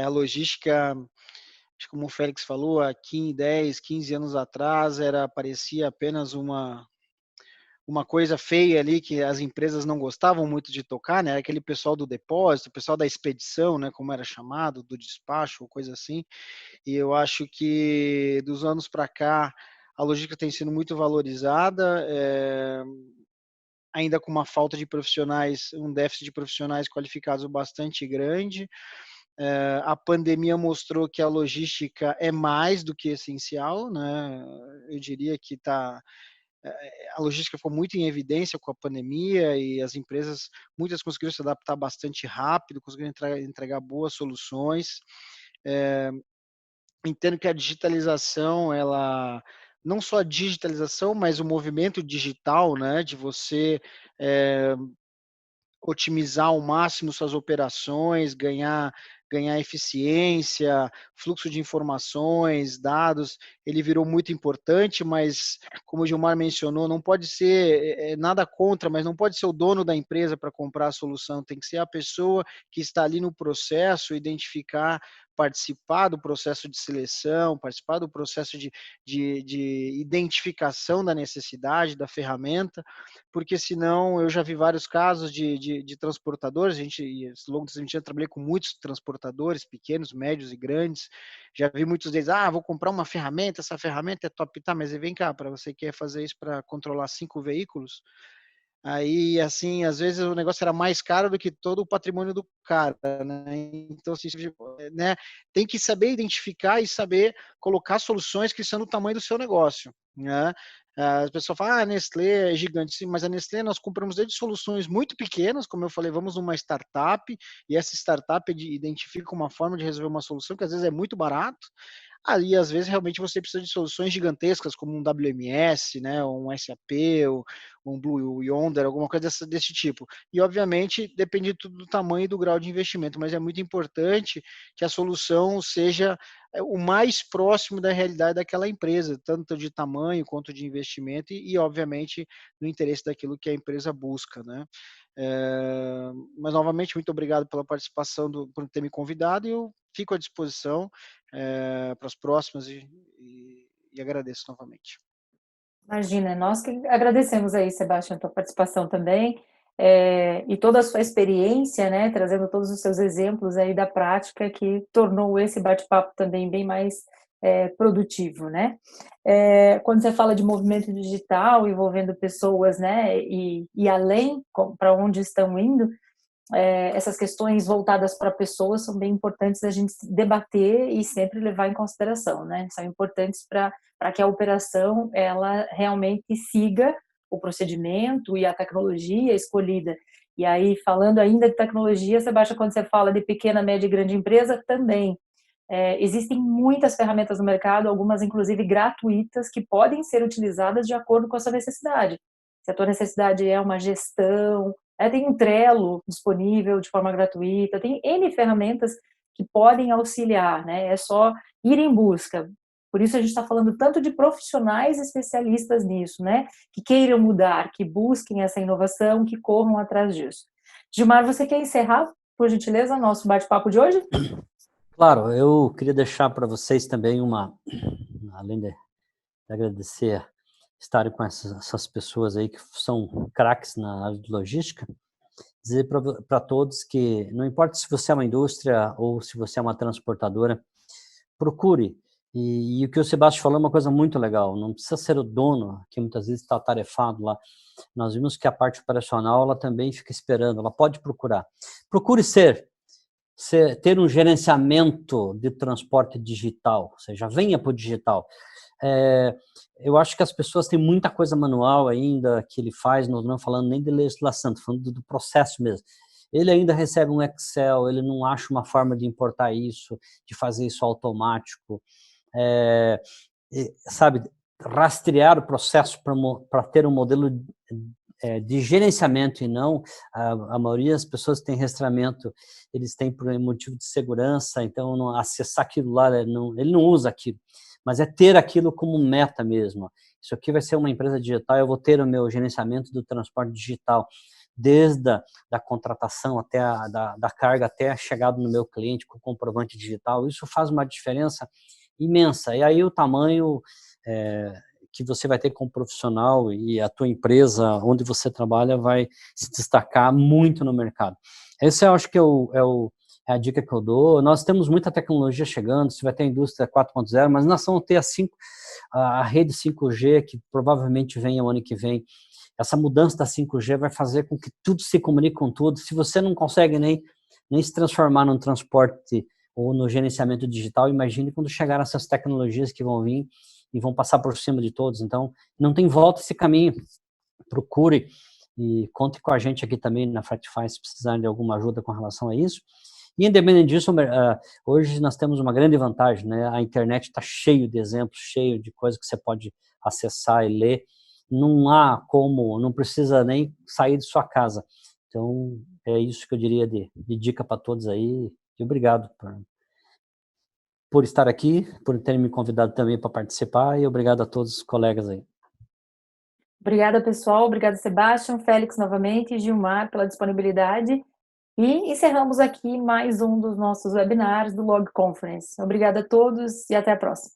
A logística, como o Félix falou, há 10, 15 anos atrás, parecia apenas uma coisa feia ali que as empresas não gostavam muito de tocar, né? Aquele pessoal do depósito, o pessoal da expedição, né? Como era chamado, do despacho, coisa assim. E eu acho que dos anos para cá a logística tem sido muito valorizada, ainda com uma falta de profissionais, um déficit de profissionais qualificados bastante grande. A pandemia mostrou que a logística é mais do que essencial, né? Eu diria que a logística ficou muito em evidência com a pandemia e as empresas, muitas conseguiram se adaptar bastante rápido, conseguiram entregar boas soluções. Entendo que a digitalização, ela não só a digitalização, mas o movimento digital, né, de você otimizar ao máximo suas operações, ganhar eficiência, fluxo de informações, dados, ele virou muito importante, mas como o Gilmar mencionou, não pode ser nada contra, mas não pode ser o dono da empresa para comprar a solução, tem que ser a pessoa que está ali no processo, identificar, participar do processo de seleção, participar do processo de identificação da necessidade da ferramenta, porque senão eu já vi vários casos de transportadores, ao longo desse tempo eu trabalhei com muitos transportadores, pequenos, médios e grandes, já vi muitos deles, vou comprar uma ferramenta, essa ferramenta é top, tá, mas vem cá, para você quer fazer isso para controlar 5 veículos? Aí, assim, às vezes o negócio era mais caro do que todo o patrimônio do cara, né? Então, assim, né, tem que saber identificar e saber colocar soluções que são do tamanho do seu negócio, né? As pessoas falam, a Nestlé é gigante, sim, mas a Nestlé nós compramos desde soluções muito pequenas, como eu falei, vamos numa startup, e essa startup identifica uma forma de resolver uma solução que às vezes é muito barato, ali às vezes realmente você precisa de soluções gigantescas como um WMS, né, um SAP, ou um Blue Yonder, alguma coisa desse tipo. E obviamente depende tudo do tamanho e do grau de investimento, mas é muito importante que a solução seja o mais próximo da realidade daquela empresa, tanto de tamanho quanto de investimento e obviamente no interesse daquilo que a empresa busca, né? Mas novamente muito obrigado pela participação, por ter me convidado, e eu fico à disposição para as próximas e agradeço novamente. Imagina, nós que agradecemos aí, Sebastião, a tua participação também, e toda a sua experiência, né, trazendo todos os seus exemplos aí da prática que tornou esse bate-papo também bem mais produtivo, né? Quando você fala de movimento digital envolvendo pessoas, né, e além, para onde estão indo, essas questões voltadas para pessoas são bem importantes a gente debater e sempre levar em consideração, né? São importantes para que a operação ela realmente siga o procedimento e a tecnologia escolhida. E aí, falando ainda de tecnologia, Sebastião, quando você fala de pequena, média e grande empresa, também existem muitas ferramentas no mercado, algumas inclusive gratuitas, que podem ser utilizadas de acordo com a sua necessidade. Se a tua necessidade é uma gestão, tem um Trello disponível de forma gratuita, tem N ferramentas que podem auxiliar, né? É só ir em busca. Por isso a gente está falando tanto de profissionais especialistas nisso, né? Que queiram mudar, que busquem essa inovação, que corram atrás disso. Gilmar, você quer encerrar, por gentileza, nosso bate-papo de hoje? Claro, eu queria deixar para vocês também além de agradecer estarem com essas pessoas aí que são craques na área de logística, dizer para todos que não importa se você é uma indústria ou se você é uma transportadora, procure. E o que o Sebastião falou é uma coisa muito legal, não precisa ser o dono, que muitas vezes está atarefado lá. Nós vimos que a parte operacional, ela também fica esperando, ela pode procurar. Procure ter um gerenciamento de transporte digital, ou seja, venha para o digital. Eu acho que as pessoas têm muita coisa manual ainda que ele faz, não falando nem de legislação, estou falando do processo mesmo. Ele ainda recebe um Excel, ele não acha uma forma de importar isso, de fazer isso automático. Sabe, rastrear o processo para ter um modelo de gerenciamento e não, a maioria das pessoas que tem rastreamento, eles têm por motivo de segurança, então não acessar aquilo lá, ele não usa aquilo. Mas é ter aquilo como meta mesmo. Isso aqui vai ser uma empresa digital, eu vou ter o meu gerenciamento do transporte digital, desde da contratação até da carga até a chegada no meu cliente com comprovante digital. Isso faz uma diferença imensa. E aí o tamanho que você vai ter como profissional e a tua empresa onde você trabalha vai se destacar muito no mercado. Esse eu acho que é a dica que eu dou. Nós temos muita tecnologia chegando, você vai ter a indústria 4.0, mas nós vamos ter a rede 5G, que provavelmente venha o ano que vem. Essa mudança da 5G vai fazer com que tudo se comunique com tudo. Se você não consegue nem se transformar num transporte ou no gerenciamento digital, imagine quando chegar essas tecnologias que vão vir e vão passar por cima de todos. Então, não tem volta esse caminho. Procure e conte com a gente aqui também na Fractify se precisarem de alguma ajuda com relação a isso. E independente disso, hoje nós temos uma grande vantagem, né? A internet está cheio de exemplos, cheio de coisas que você pode acessar e ler. Não precisa nem sair de sua casa. Então, é isso que eu diria de dica para todos aí. E obrigado por estar aqui, por terem me convidado também para participar e obrigado a todos os colegas aí. Obrigada, pessoal. Obrigada, Sebastião, Félix novamente e Gilmar pela disponibilidade. E encerramos aqui mais um dos nossos webinars do Log Conference. Obrigada a todos e até a próxima.